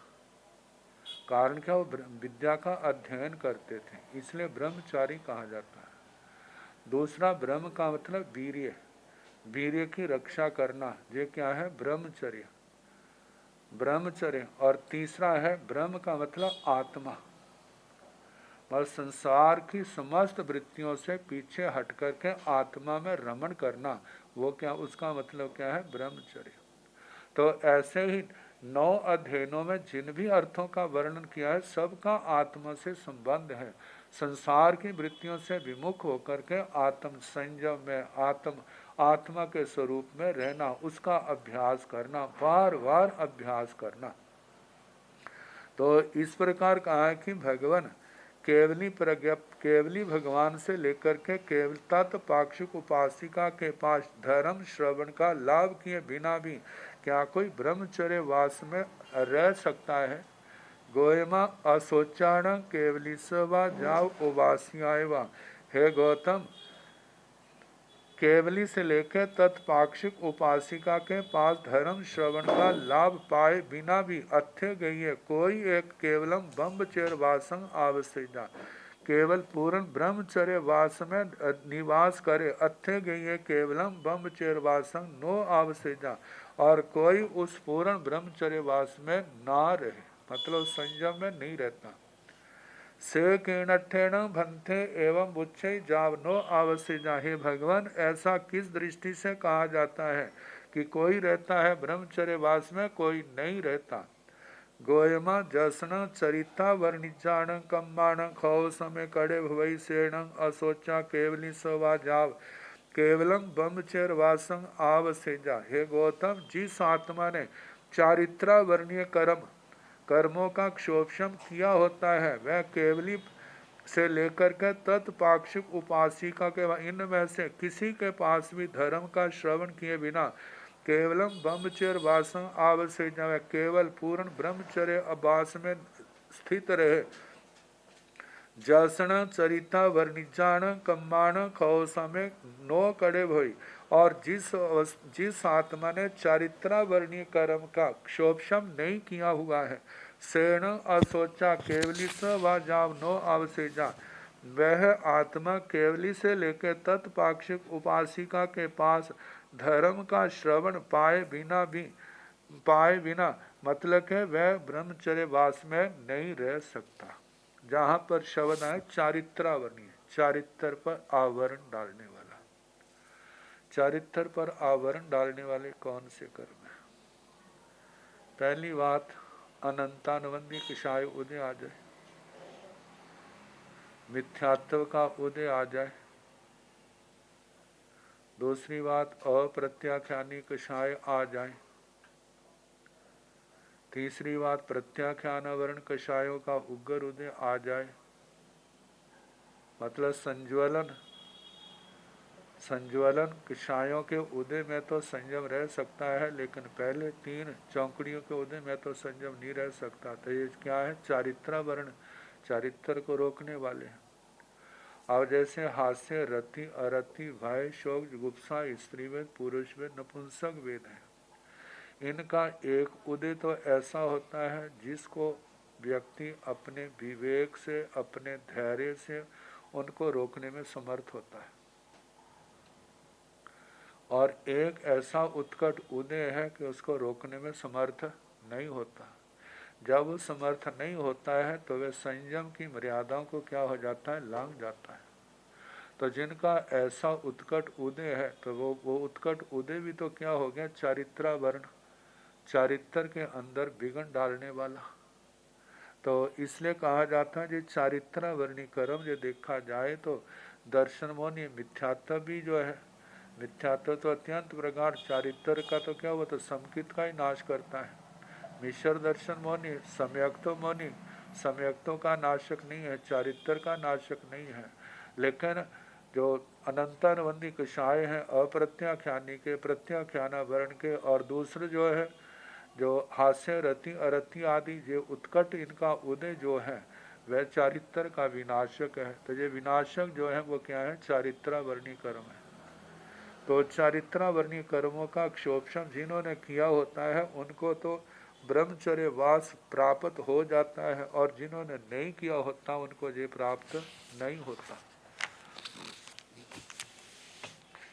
कारण क्या? वो विद्या का अध्ययन करते थे, इसलिए ब्रह्मचारी कहा जाता है। दूसरा, ब्रह्म का मतलब वीर्य, वीर्य की रक्षा करना, ये क्या है? ब्रह्मचर्य, ब्रह्मचर्य। और तीसरा है, ब्रह्म का मतलब आत्मा, और संसार की समस्त वृत्तियों से पीछे हट करके आत्मा में रमण करना, वो क्या? उसका मतलब क्या है? ब्रह्मचर्य। तो ऐसे ही 9 अध्ययनों में जिन भी अर्थों का वर्णन किया है, सबका आत्मा से संबंध है। संसार की वृत्तियों से विमुख होकर के आत्म संयम में आत्मा के स्वरूप में रहना, उसका अभ्यास करना, बार बार अभ्यास करना। तो इस प्रकार कहा है कि भगवान केवली प्रज्ञा, केवली भगवान से लेकर के केवलता तो पाक्षिक उपासिका के पास धर्म श्रवण का लाभ किए बिना भी क्या कोई ब्रह्मचर्य वास में रह सकता है? गोयमा असोचाण केवली सवा जाव उवासियावा। हे गौतम, केवली से लेकर तत्पाक्षिक उपासिका के पास धर्म श्रवण का लाभ पाए बिना भी अथ्य गई है कोई एक केवलम ब्रह्मचर्य वासं आवश्यक। केवल पूर्ण ब्रह्मचर्य वास में निवास करे, अथ्य गई है केवलम ब्रह्मचर्य वासं नो आवश्यक। और कोई उस पूर्ण ब्रह्मचर्य वास में ना रहे, मतलब संयम में नहीं रहता। से किणठेण भंथे एवं बुच्छे जावनो आवश्य। हे भगवान, ऐसा किस दृष्टि से कहा जाता है कि कोई रहता है ब्रह्मचर्य वास में, कोई नहीं रहता? गोयमा जसन चरिता वर्णिजाण कम्बाण खौ समय कड़े भवई सेण असोचा केवली सवा जाव केवलम ब्रह्मचर्य वासं आवसेजा। हे गौतम, जिस आत्मा ने चारित्रा वर्णीय कर्मों का क्षोभम किया होता है, वह केवली से लेकर के तत्पाक्षिक उपासिका के इनमें से किसी के पास भी धर्म का श्रवण किए बिना केवलम ब्रह्मचर्य वासं आवश्यक, केवल पूर्ण ब्रह्मचर्य अभ्यास में स्थित रहे। जसण चरिता वर्णिजाण कम्बाण खौ समय नो कड़े भई। और जिस आत्मा ने चारित्रा वर्णीय कर्म का क्षोभम नहीं किया हुआ है, सेण असोचा केवली स व जाव नो अवसेजा, वह आत्मा केवली से लेकर तत्पाक्षिक उपासिका के पास धर्म का श्रवण पाए बिना मतलब है वह ब्रह्मचर्य वास में नहीं रह सकता। जहाँ पर शब्द है चारित्रावर्णीय, चारित्र पर आवरण डालने वाला। चारित्र पर आवरण डालने वाले कौन से कर्म है? पहली बात, अनंतानवन्य किशाय उदय आ जाए, मिथ्यात्व का उदय आ जाए। दूसरी बात, अप्रत्याख्यानी कषाय आ जाए। तीसरी बात, प्रत्याख्यान वर्ण कषायों का उग्र उदय आ जाए। मतलब संज्वलन कषायों के उदय में तो संयम रह सकता है, लेकिन पहले 3 चौकड़ियों के उदय में तो संयम नहीं रह सकता। तो ये क्या है? चारित्रा वर्ण, चारित्र को रोकने वाले हैं। और जैसे हास्य, रति, अरति, भय, शोक, जुगुप्सा, स्त्री वेद, पुरुष वेद, नपुंसक वेद है, इनका एक उदय तो ऐसा होता है जिसको व्यक्ति अपने विवेक से, अपने धैर्य से उनको रोकने में समर्थ होता है। और एक ऐसा उत्कट उदय है कि उसको रोकने में समर्थ नहीं होता। जब वो समर्थ नहीं होता है तो वह संयम की मर्यादाओं को क्या हो जाता है? लांघ जाता है। तो जिनका ऐसा उत्कट उदय है तो वो उत्कट उदय भी तो क्या हो गया, चारित्रावरण, चारित्र के अंदर विघ्न डालने वाला। तो इसलिए कहा जाता है जो चारित्रावर्णी कर्म जो देखा जाए तो दर्शन मोनी मिथ्यात्व भी जो है, मिथ्यात्व तो अत्यंत प्रकार, चारित्र का तो क्या हुआ, तो समकित का ही नाश करता है। मिश्र दर्शन मोनी सम्यक्तो मोनी, सम्यक्तों का नाशक नहीं है, चारित्र का नाशक नहीं है। लेकिन जो अनंतानवंदी कषाय हैं अप्रत्याख्यानी के, प्रत्याख्यानावरण के, और दूसरे जो है जो हास्य रति अरति आदि जो उत्कट इनका उदय जो है वह चारित्र का विनाशक है। तो ये विनाशक जो है वो क्या है, चारित्रावर्णी कर्म है। तो चारित्रावर्णी कर्मों का क्षोभम जिन्होंने किया होता है उनको तो ब्रह्मचर्य वास प्राप्त हो जाता है, और जिन्होंने नहीं किया होता उनको ये प्राप्त नहीं होता।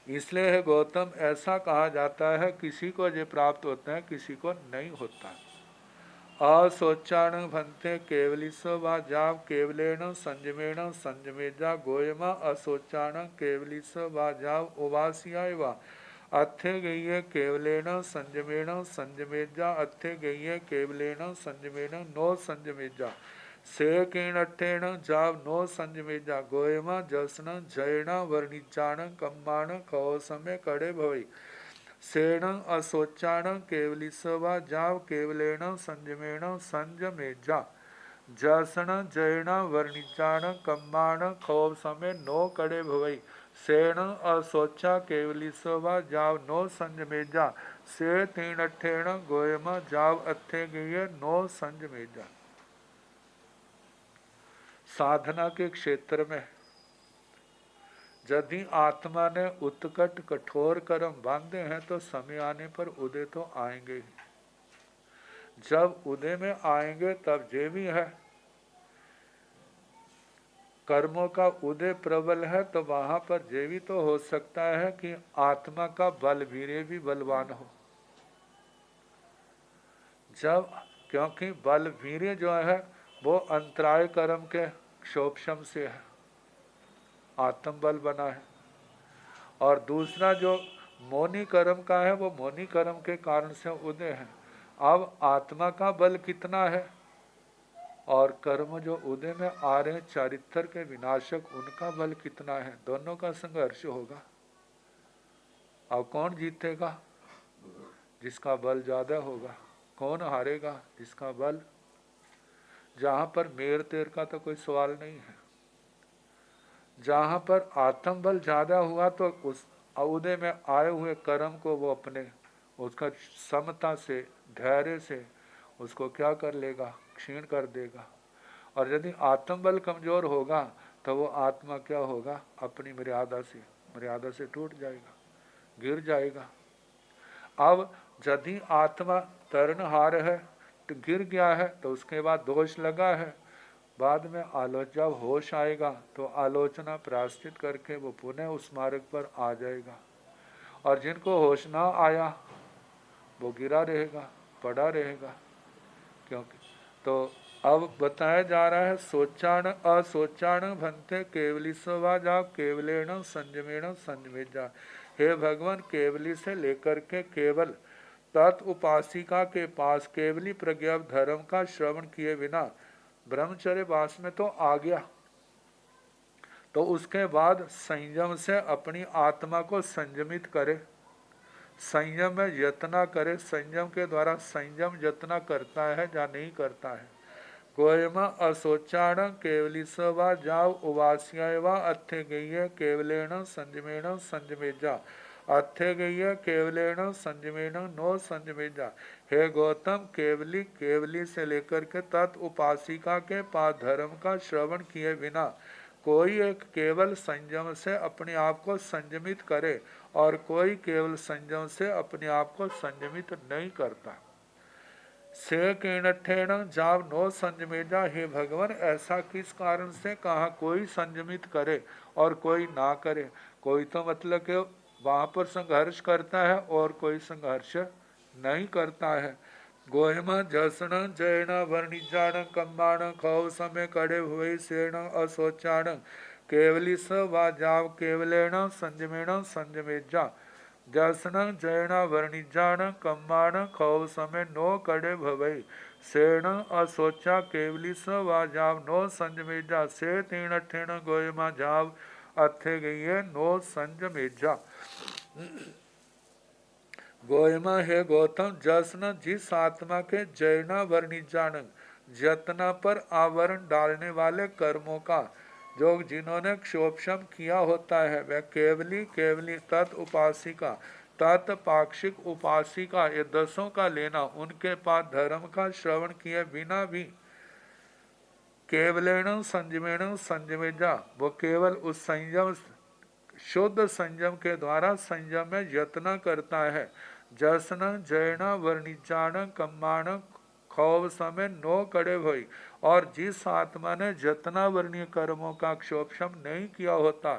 इसलिए है गौतम ऐसा कहा जाता है किसी को ये प्राप्त होता है किसी को नहीं होता। असोचाण भंते केवलिसो वा जाव केवलेन संयमेण संयमेजा गोयमा असोचाण केवलिसो वा जाव उवासियाय वा अथे गईये केवलेन संयमेण संयमेजा अथे गईये केवलेन संयमेण नो संयमेजा से किणठेण जाव नो संयमेजा गोयमा जसन जयण वर्णिचाण कम्बाण कौसमे कड़े भवई सेण असोचाण केवलिसवा जाव केवलेण संयमेण संयमेजा जसन जयण वर्णिचाण कम्बाण कौसमे नो कड़े भवई सेण असोचा केवलिसवा जाव नो संयमेजा से तीणठेण गोयमा जाव अथे गिये नो संयमेजा। साधना के क्षेत्र में यदि आत्मा ने उत्कट कठोर कर्म बांधे हैं तो समय आने पर उदय तो आएंगे ही। जब उदय में आएंगे तब ये भी है, कर्मों का उदय प्रबल है तो वहां पर ये भी तो हो सकता है कि आत्मा का बल वीर्य भी बलवान हो। जब क्योंकि बल वीर्य जो है वो अंतराय कर्म के क्षोभम से है, आत्म बल बना है। और दूसरा जो मौनी कर्म का है वो मौनी कर्म के कारण से उदय है। अब आत्मा का बल कितना है और कर्म जो उदय में आ रहे हैं चारित्र के विनाशक उनका बल कितना है, दोनों का संघर्ष होगा। अब कौन जीतेगा, जिसका बल ज्यादा होगा। कौन हारेगा, जिसका बल, जहां पर मेर तेर का तो कोई सवाल नहीं है। जहां पर आत्म बल ज्यादा हुआ तो उस उदय में आए हुए कर्म को वो अपने उसका समता से धैर्य से उसको क्या कर लेगा, क्षीण कर देगा। और यदि आत्म बल कमजोर होगा तो वो आत्मा क्या होगा, अपनी मर्यादा से टूट जाएगा, गिर जाएगा। अब यदि आत्मा तरणहार है तो गिर गया है तो उसके बाद दोष लगा है, बाद में जब होश आएगा तो आलोचना प्रायश्चित करके वो पुनः उस मार्ग पर आ जाएगा। और जिनको होश ना आया वो गिरा रहेगा, पड़ा रहेगा। क्योंकि तो अब बताया जा रहा है सोचाण असोचाण भंते केवलिसवा जा केवलेण संयमेण संयमेजा। हे भगवान, केवली से लेकर के केवल तत् उपासिका के पास केवली प्रज्ञा धर्म का श्रवण किए बिना ब्रह्मचर्य वास में तो आ गया, तो उसके बाद संयम से अपनी आत्मा को संयमित करे, संयम में यत्न करे। संयम के द्वारा संयम यत्न करता है या नहीं करता है। गोयमा असोचाण केवलिसवा जाव उवास्यवा अथे गईय केवलेण संयमेण संयमेजा अथे गईय केवलेण संयमेण नो संयमेजा। हे गौतम, केवली से लेकर के तत् उपासिका के पास धर्म का श्रवण किए बिना कोई एक केवल संयम से अपने आप को संयमित करे और कोई केवल संयम से अपने आप को संयमित नहीं करता। से किणठेण जाव नो संयमेजा। हे भगवान, ऐसा किस कारण से कहा कोई संयमित करे और कोई ना करे। कोई तो मतलब कि वहां पर संघर्ष करता है और कोई संघर्ष नहीं करता है। गोयमा जसन जयण वर्णिजाण कम्बाण खौ समय कड़े हुए सेण असोचाण केवली स वाजाव केवलेण संजमेण संजमेजा जसन जयण वर्णिजान कम्मान खौव समय नो कड़े भवई सेण असोचा केवली स वाजाव नो संजमेजा से तीण ठेण गोयमा जाव अथे गई नो संजमेजा। गोयमा है गौतम जसन जिस आत्मा के जयना वर्णिजान जतना पर आवरण डालने वाले कर्मों का जो जिन्होंने क्षोभशम किया होता है वह केवली केवली तत् उपासिका तत्पाक्षिक उपासिका ये दसों का लेना उनके पास धर्म का श्रवण किए बिना भी केवलेण संयमेण संयमेजा वो केवल उस संयम शुद्ध संयम के द्वारा संयम में यत्न करता है। जसन जयण वर्णिजान कम्माण खौव समय नो कड़े भई और जिस आत्मा ने जतना वर्णीय कर्मों का क्षोभशम नहीं किया होता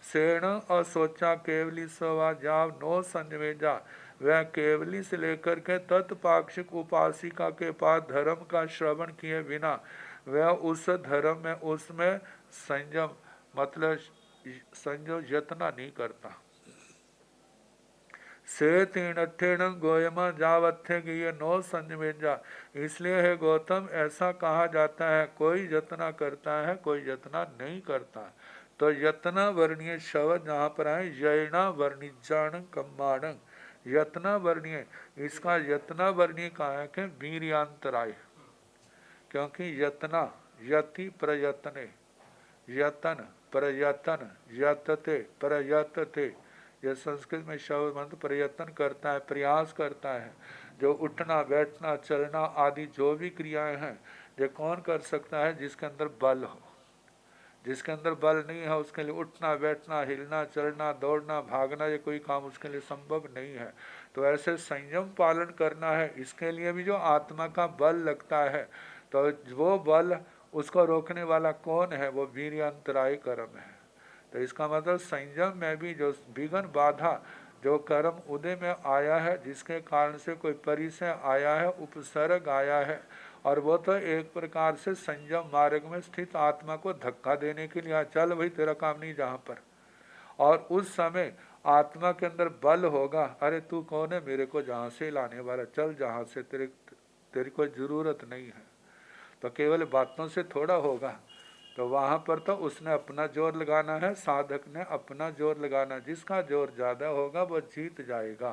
सेण असोचा केवली सवा जाव नो संजमेजा वह केवली से लेकर के तत्पाक्षिक उपासिका के पास धर्म का श्रवण किए बिना वह उस धर्म में उसमें संयम मतलब संयम यत्न नहीं करता। से तीन अठेण गोयमा जावत्थे गई नो संजमेजा इसलिए है गौतम ऐसा कहा जाता है कोई यत्न करता है कोई यत्न नहीं करता। तो यत्न वर्णीय शब्द जहाँ पर आए ययना वर्णिजान कम्माण यत्न वर्णीय इसका यत्न वर्णीय कहा है कि वीर्यांतराय क्योंकि यत्ना यति प्रयत्ने यतन प्रयत्न यतते प्रयतते यह संस्कृत में शब्द मंत्र प्रयत्न करता है प्रयास करता है। जो उठना बैठना चलना आदि जो भी क्रियाएं हैं ये कौन कर सकता है जिसके अंदर बल हो। जिसके अंदर बल नहीं है उसके लिए उठना बैठना हिलना चलना दौड़ना भागना ये कोई काम उसके लिए संभव नहीं है। तो ऐसे संयम पालन करना है इसके लिए भी जो आत्मा का बल लगता है तो वो बल उसको रोकने वाला कौन है वो वीर्यंतराय कर्म है। तो इसका मतलब संयम में भी जो विघ्न बाधा जो कर्म उदय में आया है जिसके कारण से कोई परिचय आया है उपसर्ग आया है और वो तो एक प्रकार से संयम मार्ग में स्थित आत्मा को धक्का देने के लिए चल भाई तेरा काम नहीं जहाँ पर और उस समय आत्मा के अंदर बल होगा अरे तू कौन है मेरे को जहाँ से लाने वाला चल जहाँ से तेरी कोई ज़रूरत नहीं है। तो केवल बातों से थोड़ा होगा तो वहाँ पर तो उसने अपना जोर लगाना है साधक ने अपना जोर लगाना जिसका जोर ज़्यादा होगा वो जीत जाएगा।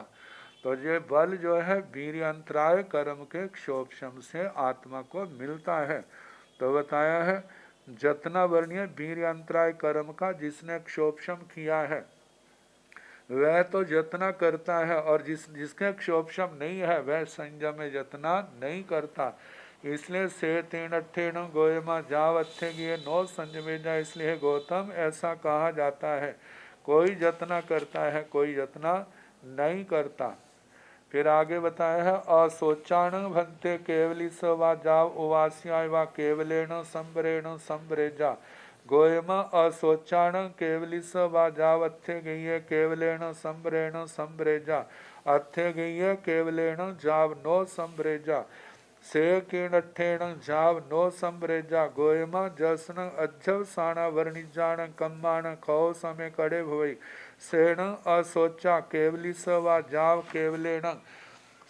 तो ये बल जो है वीर्यंतराय कर्म के क्षोभशम से आत्मा को मिलता है। तो बताया है जतना वर्णीय वीर्यंतराय कर्म का जिसने क्षोभशम किया है वह तो जतना करता है और जिसके क्षोभशम नहीं है वह संयम में जतना नहीं करता। इसलिए से तीन अठेण गोयमा जाव अच्छे गिए नो संजमेजा इसलिए गौतम ऐसा कहा जाता है कोई जतना करता है कोई जतना नहीं करता। फिर आगे बताया है असोचाण भंते केवली स वा जाव उवास्या वा केवलेण संबरेण संबरेजा गोयमा असोचाण केवली स वा जाव अच्छे गई केवलेण संबरेण संबरेजा अच्छे गई केवलेण जाव नो संबरेजा से किणठेण जाव नो संबरेजा गोयमा जसन अज्जव साणा वर्णिजाण कम्माण खौ समय कड़े भवई सेण असोचा केवली सवा जाव केवलेण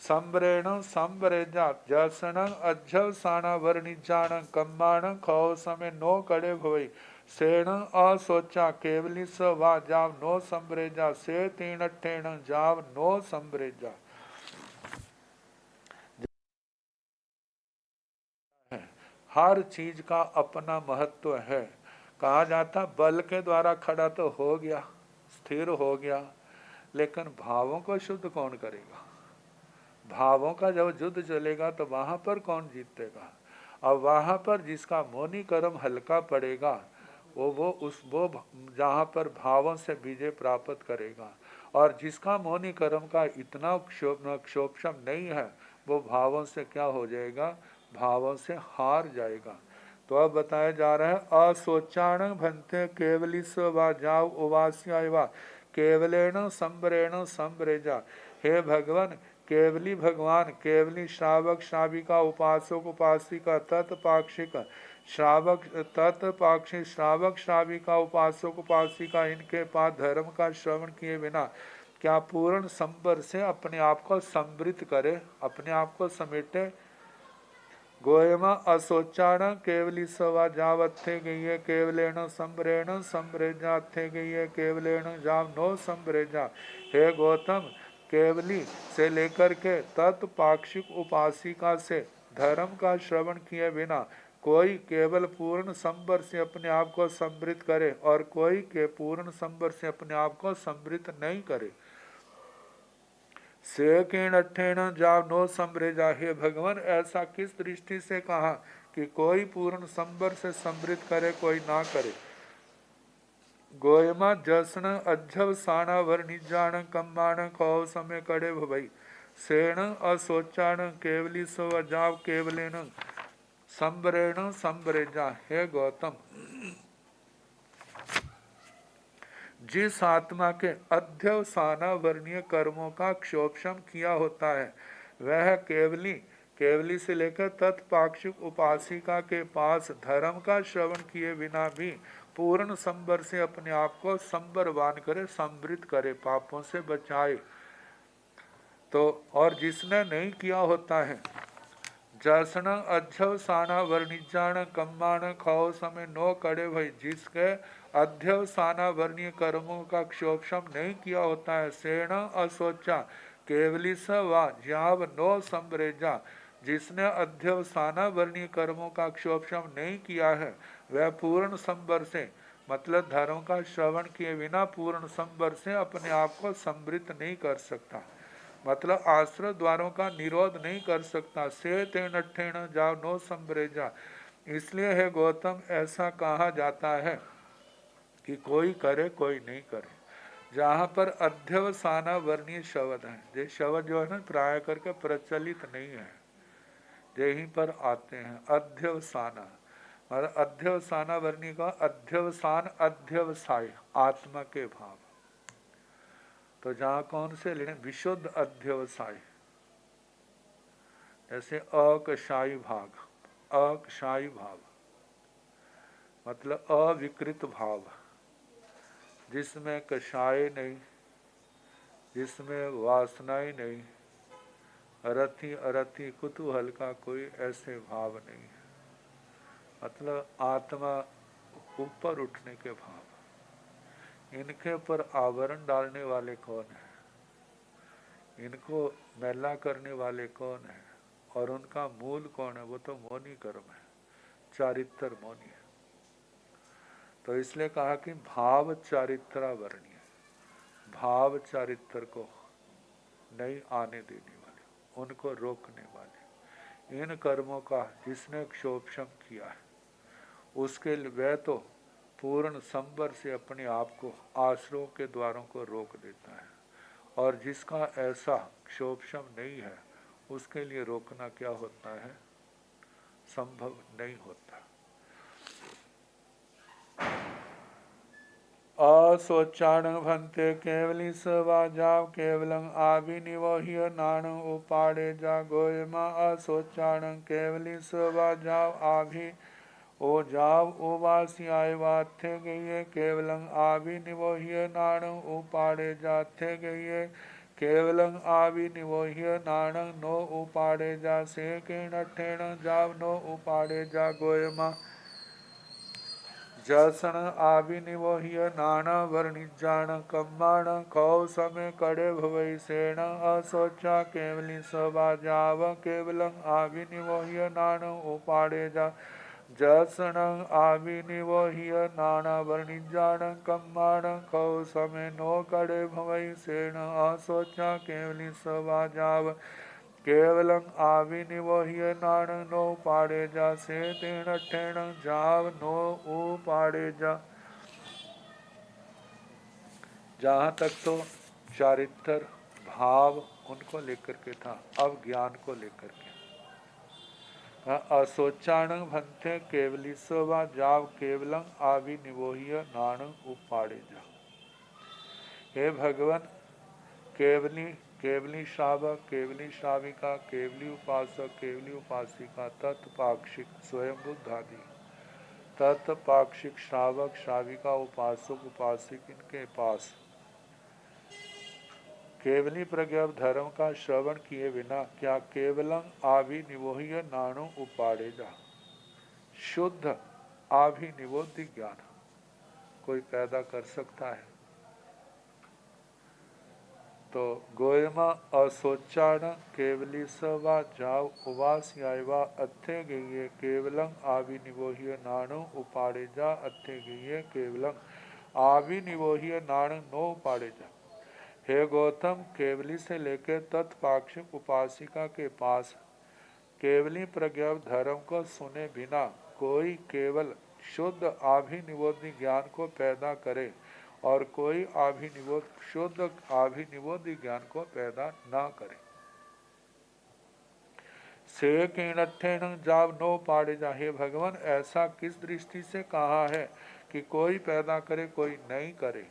संबरेण संबरेजा जसन अज्जव साणा वर्णिजाण कम्माण खौ समय नो कड़े भवई सेण असोचा केवली सवा जाव नो संबरेजा से तीन ठेण जाव नो संबरेजा। हर चीज का अपना महत्व है। कहा जाता बल के द्वारा खड़ा तो हो गया स्थिर हो गया लेकिन भावों को शुद्ध कौन करेगा। भावों का जब युद्ध चलेगा तो वहां पर कौन जीतेगा। अब वहां पर जिसका मौनी कर्म हल्का पड़ेगा वो जहाँ पर भावों से विजय प्राप्त करेगा और जिसका मौनी कर्म का इतना क्षोभशम नहीं है वो भावों से क्या हो जाएगा भावों से हार जाएगा। तो अब बताया जा रहा है असोचाण भंते केवली स्वा जाव उवास्या केवलेण संबरेण संबरेजा। हे भगवान केवली भगवान, केवली श्रावक श्राविका, उपासक उपासिका, तत्पाक्षिक श्रावक तत्पाक्षिक श्रावक श्राविका, उपासक उपासिका, इनके पास धर्म का श्रवण किए बिना क्या पूर्ण संबर से अपने आप को समृद्ध करे, अपने आप को समेटे। गोयमा असोचाण केवली सवा जावत्थे गई केवलेण संबरेण संबरेजा थे गई केवलेण जाव नो संबरेजा। हे गौतम, केवली से लेकर के तत्पाक्षिक उपासिका से धर्म का श्रवण किए बिना कोई केवल पूर्ण संबर से अपने आप को समृद्ध करे और कोई के पूर्ण संबर से अपने आप को समृद्ध नहीं करे। से किण अठेण जाव नो संबरेजा। हे भगवान, ऐसा किस दृष्टि से कहा कि कोई पूर्ण संबर से समृद्ध करे कोई ना करे। गोयमा जसन अज्जव साणा वर्णिजाण कम्बाण कौ समय कड़े भई सेण असोचाण केवली सो अजाव केवलेन संबरेण संबरेजा। हे गौतम, जिस आत्मा के अध्यवसाना वर्णीय कर्मों का क्षोभशम किया होता है वह केवली से लेकर तत्पाक्षिक उपासिका के पास धर्म का श्रवण किए बिना भी पूर्ण संबर से अपने आप को संबरवान करे, समृद्ध करे, पापों से बचाए। तो और जिसने नहीं किया होता है जसन अध्यवसाना वर्णिजाण कम्बाण खाओ समय नो कड़े भई, जिसके अध्यवसाना वर्णीय कर्मों का क्षोभशम नहीं किया होता है सेण असोचा केवली स वा ज्याव नो संबरेजा, जिसने अध्यवसाना वर्णीय कर्मों का क्षोभशम नहीं किया है वह पूर्ण संबर से मतलब धर्म का श्रवण किए बिना पूर्ण संबर से अपने आप को समृद्ध नहीं कर सकता, मतलब आश्रय द्वारों का निरोध नहीं कर सकता। से तेन अठेण जाव नो संबरेजा। इसलिए है गौतम, ऐसा कहा जाता है कि कोई करे कोई नहीं करे। जहाँ पर अध्यवसाना वर्णीय शब्द है, ये शब्द जो है ना प्राय करके प्रचलित नहीं है, यहीं पर आते हैं अध्यवसाना और अध्यवसाना वर्णीय का अध्यवसान अध्यवसाय आत्मा के भाव। तो जहाँ कौन से लेने विशुद्ध अध्यवसाय, जैसे अकशाई भाग, अकशाई भाव मतलब अविकृत भाव, जिसमें कषाय नहीं, जिसमें वासनाएं नहीं, अरथी अरथी कुतूहल का कोई ऐसे भाव नहीं है, मतलब आत्मा ऊपर उठने के भाव। इनके ऊपर आवरण डालने वाले कौन है, इनको मैला करने वाले कौन है और उनका मूल कौन है, वो तो मौनी कर्म है, चारित्र मौनी है। तो इसलिए कहा कि भाव चारित्रावर्णीय, भाव चारित्र को नहीं आने देने वाले, उनको रोकने वाले, इन कर्मों का जिसने क्षोभशम किया है उसके वह तो पूर्ण संबर से अपने आप को आश्रयों के द्वारों को रोक देता है, और जिसका ऐसा क्षोभशम नहीं है उसके लिए रोकना क्या होता है, संभव नहीं होता। असोचाण भंते केवली सवा जाव केवलं आविनिवह्य नाण उपाड़े जा। गोयमा असोचाण केवली सवा जाव आभि ओ जाव उवासी आय वाथे गई केवलं आविनिवह्य नाण उपाड़े जाथे गई केवलं आविनिवह्य नाण नो उपाड़े जा। से किण ठेण जाव नो उपाड़े जा। गोयमा जसन आविनिवह्य नाना वर्णिजाण कम्बाण कौ समय कड़े भवई सेण असोचा केवली सवा जाव केवलं आविनिवह्य नाण उपाड़े जा। जसन आविनिवह्य नाना वर्णिजाण कम्बाण कौ समय नो कड़े भवई सेण असोचा केवली सवा जाव केवलं आविनिवह्य नाण नो पाड़े जा। से तेण ठेण जाव नो उपाड़े जा। जहाँ तक तो चारित्र भाव उनको लेकर के था, अब ज्ञान को लेकर के असोचाण भंते केवली सवा जाव केवलं आविनिवह्य नाण उपाड़े जा। हे भगवान, केवली श्रावक, केवली श्राविका, केवली उपासक, केवली उपासिका, तत्पाक्षिक स्वयं बुद्ध आदि। तत्पाक्षिक श्रावक, श्राविका, उपासक, उपासिक, इनके पास केवली प्रज्ञा धर्म का श्रवण किए बिना क्या केवलम आभिनिवोह्य नाणु उपाड़े जा, शुद्ध आभिनिवोध्य ज्ञान कोई पैदा कर सकता है? तो गोयमा असोचाण केवली सवा जाव उवास यावा अत्थे गई केवलम आभिनिवोह्य नाणु उपाड़े जा, अत्थे गई केवलम आभिनिवोह्य नाणु नो उपाड़े जा। हे गौतम, केवली से लेकर तत्पाक्षिक उपासिका के पास केवली प्रज्ञा धर्म को सुने बिना कोई केवल शुद्ध आभिनिवोध्य ज्ञान को पैदा करे और कोई शुद्ध आभिनिवोध्य ज्ञान को पैदा ना करे। से कीणठेन जाव नो पाड़े जा। हे भगवान, ऐसा किस दृष्टि से कहा है कि कोई पैदा करे कोई नहीं करे?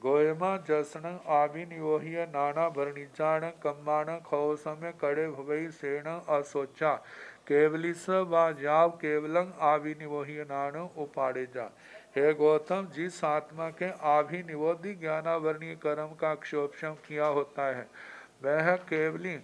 गोयमा जसन आभिनिवोह्य नाना वर्णिजाण कम्बाण खो समय कड़े भवई सेण असोचा केवली सवाजाव केवलंग आभिनिवोह्य नाण उपाड़े जा। हे गौतम, जिस आत्मा के आभिनिवोध्य ज्ञानावर्णीय कर्म का क्षोभम किया होता है वह केवली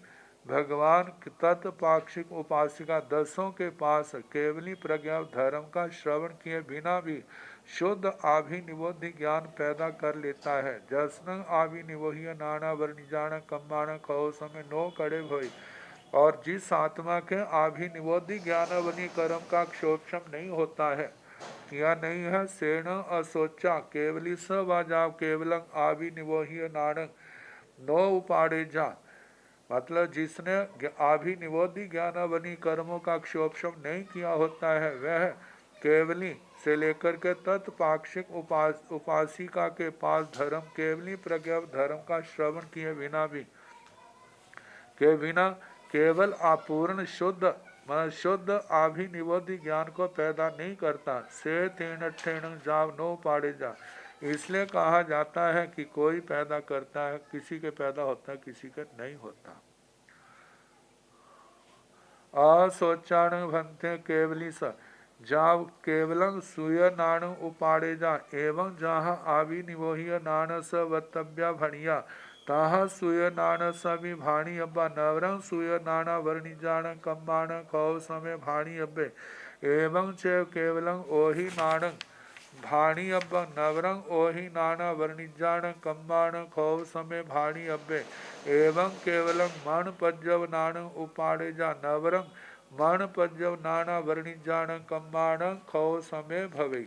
भगवान तत्पाक्षिक उपासिका दसों के पास केवली प्रज्ञा धर्म का श्रवण किए बिना भी शुद्ध आभिनिवोध्य ज्ञान पैदा कर लेता है। जसन आभिनिवोह्य नाना वर्णिजाण कम्बाण कहो समय नो कड़े भोई। और जिस आत्मा के आभिनिवोध्य ज्ञानावनी कर्म का क्षोभम नहीं होता है या नहीं है, सेण असोचा केवली सवाजाव केवलम आभिनिवोह्य नाण नो उपाड़े जा। मतलब जिसने आभिनिवोध्य ज्ञानावनी कर्मों का क्षोभम नहीं किया होता है वह केवली से लेकर के तत्पाक्षिक उपासिका के पास धर्म केवली प्रज्ञा धर्म का श्रवण किए बिना भी केवल अपूर्ण शुद्ध आभिनिवोध्य ज्ञान को पैदा नहीं करता। से ठेण जाव नो पाड़े जा। इसलिए कहा जाता है कि कोई पैदा करता है, किसी के पैदा होता है, किसी के नहीं होता। असोचाण भंते केवली स जाव केवलम सूय नाण उपाड़े जा। एवं जहाँ आभिनिवोह्य नाण स वत्तव्या भणिया ताहा सूय नाण सभी भाणी अब्बा नवरंग सूय नाना वर्णिजाण कम्बाण कौ समय भाणी अब्बे एवं च केवलम ओहि नाण भाणी अब्बा नवरंग ओहि नाना वर्णिजाण कम्बाण कौ समय भाणी अब्बे एवं केवलम मन पज्जव नाण उपाड़े जा। नवरंग मन पज्जव नाना वर्णिजाण कम्बाण खौ समय भवे।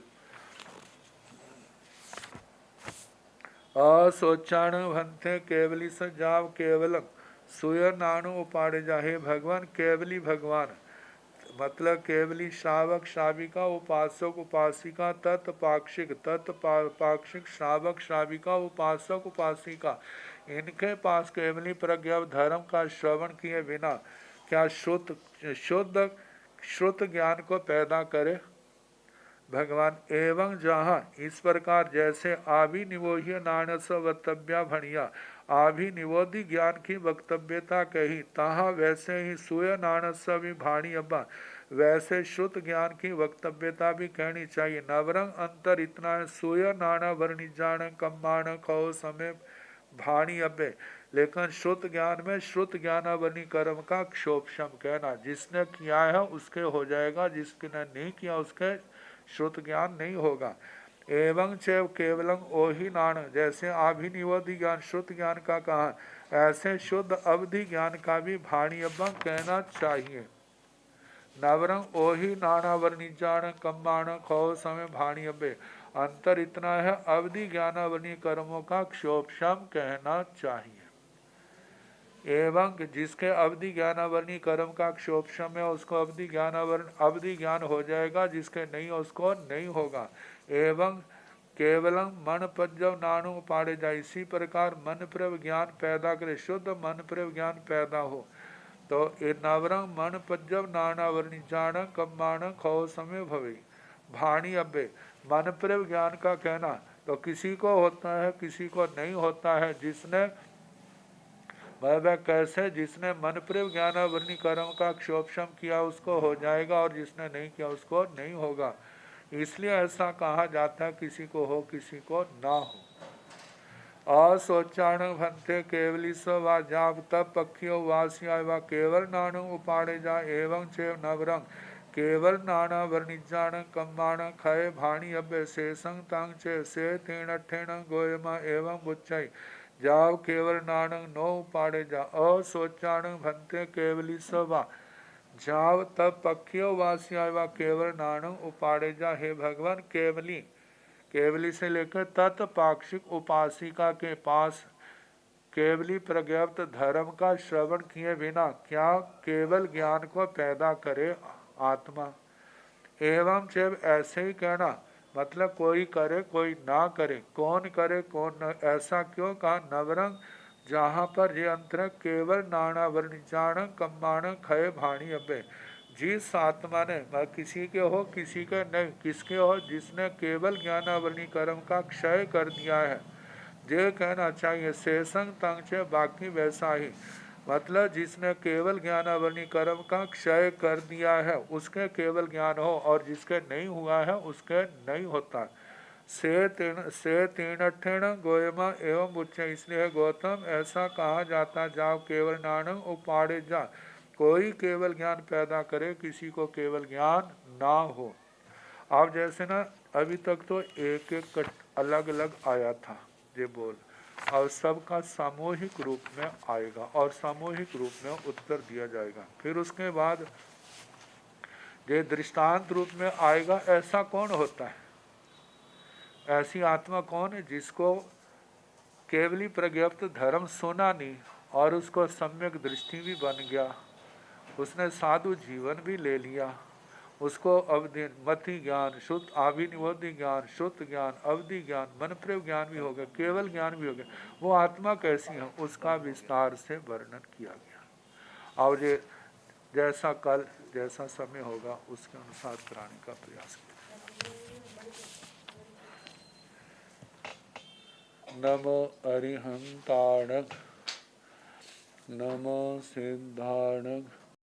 असोचाण भंते केवली स जाव केवलम सूय नाणु उपाड़े जा। हे भगवान, केवली भगवान मतलब केवली श्रावक श्राविका उपासक उपासिका तत्पाक्षिक श्रावक श्राविका उपासक उपासिका इनके पास केवली प्रज्ञा धर्म का श्रवण किए बिना क्या श्रुत ज्ञान को पैदा करे? भगवान, एवं जहाँ इस प्रकार जैसे आभिनिवोह्य नाणस वक्तव्या भणिया आभिनिवोध्य ज्ञान की वक्तव्यता कही तहाँ वैसे ही सूय नाणस भी भाणी अब्बा वैसे श्रुत ज्ञान की वक्तव्यता भी कहनी चाहिए। नवरंग अंतर इतना है, सूय नाना वर्णिजाण कम्बाण खो समय भाणी अब्बे, लेकिन श्रुत ज्ञान में श्रुत ज्ञानावनी कर्म का क्षोभम कहना, जिसने किया है उसके हो जाएगा, जिसने नहीं किया उसके श्रुत ज्ञान नहीं होगा। एवं च केवलम ओहि नाण, जैसे आभिनिवोध्य ज्ञान श्रुत ज्ञान का कहा ऐसे शुद्ध अवधि ज्ञान का भी भाणी अब्बा कहना चाहिए। नवरंग ओहि नाना वर्णिजाण कम्बाण खो समय भाणी अब्बे, अंतर इतना है अवधि ज्ञानावनी कर्मों का क्षोभम कहना चाहिए। एवं जिसके अवधि ज्ञानावरणी कर्म का क्षोभम है उसको अवधि ज्ञान हो जाएगा, जिसके नहीं उसको नहीं होगा। एवं केवलम मन पज्जव नाणु पाड़े जाए, इसी प्रकार मन प्रव ज्ञान पैदा करे, शुद्ध मन प्रव ज्ञान पैदा हो तो ये नवरंग मन पज्जव नाना वर्णी जाण कम्बाण खो समय भवे भाणी अब्बे। मन प्रव ज्ञान का कहना तो किसी को होता है किसी को नहीं होता है। जिसने वह कैसे? जिसने मन प्रेम ज्ञानावरणी कर्म का क्षोभशम किया उसको हो जाएगा, और जिसने नहीं किया उसको नहीं होगा। इसलिए ऐसा कहा जाता है, किसी को हो किसी को ना हो। असोचाण भंते केवली वा जाप तब पक्षियों वासिया व केवल नाणु उपाड़े जा एवं चेव नवरंग केवल नाना वर्णिजाण कम्बाण खय भाणी अभ्य शेषंग तंग चे से तीण ठेण गोयमा एवं बुच्चई जाव केवल नानंग नो उपाड़े जा असोचाण भंते केवली वा जाव तब पक्षियों वासिया व केवल नाणु उपाड़े जा। हे भगवान, केवली केवली से लेकर तत् पाक्षिक उपासिका के पास केवली प्रज्ञप्त धर्म का श्रवण किए बिना क्या केवल ज्ञान को पैदा करे आत्मा? एवं जब ऐसे ही कहना मतलब कोई करे कोई ना करे, कौन करे कौन न, ऐसा क्यों कहा? नवरंग जहाँ पर ये अंतर केवल नाना वर्णिजाण कम्बाण खय भाणी अबे, जिस आत्मा ने किसी के हो किसी के नहीं, किसके हो? जिसने केवल ज्ञानावरणी कर्म का क्षय कर दिया है, ये कहना चाहिए शेषंग तंग से बाकी वैसा ही, मतलब जिसने केवल ज्ञानावरणी कर्म का क्षय कर दिया है उसके केवल ज्ञान हो, और जिसके नहीं हुआ है उसके नहीं होता। से तीर्ण गोयमा एवं उच्च, इसलिए गौतम ऐसा कहा जाता जाओ केवल नानंग उपाड़े जा, कोई केवल ज्ञान पैदा करे किसी को केवल ज्ञान ना हो। अब जैसे ना अभी तक तो एक एक अलग अलग आया था ये बोल, और सबका सामूहिक रूप में आएगा और सामूहिक रूप में उत्तर दिया जाएगा। फिर उसके बाद ये दृष्टांत रूप में आएगा। ऐसा कौन होता है? ऐसी आत्मा कौन है जिसको केवली प्रज्ञप्त धर्म सुना नहीं और उसको सम्यक दृष्टि भी बन गया, उसने साधु जीवन भी ले लिया, उसको अवधि मति ज्ञान, शुद्ध आभिनिवोधि ज्ञान, शुद्ध ज्ञान, अवधि ज्ञान, मन प्रयोग ज्ञान भी हो गया, केवल ज्ञान भी हो गया। वो आत्मा कैसी है उसका विस्तार से वर्णन किया गया, और ये जैसा कल जैसा समय होगा उसके अनुसार कराने का प्रयास किया। नमो अरिहंताणक, नमो सिद्धाणक।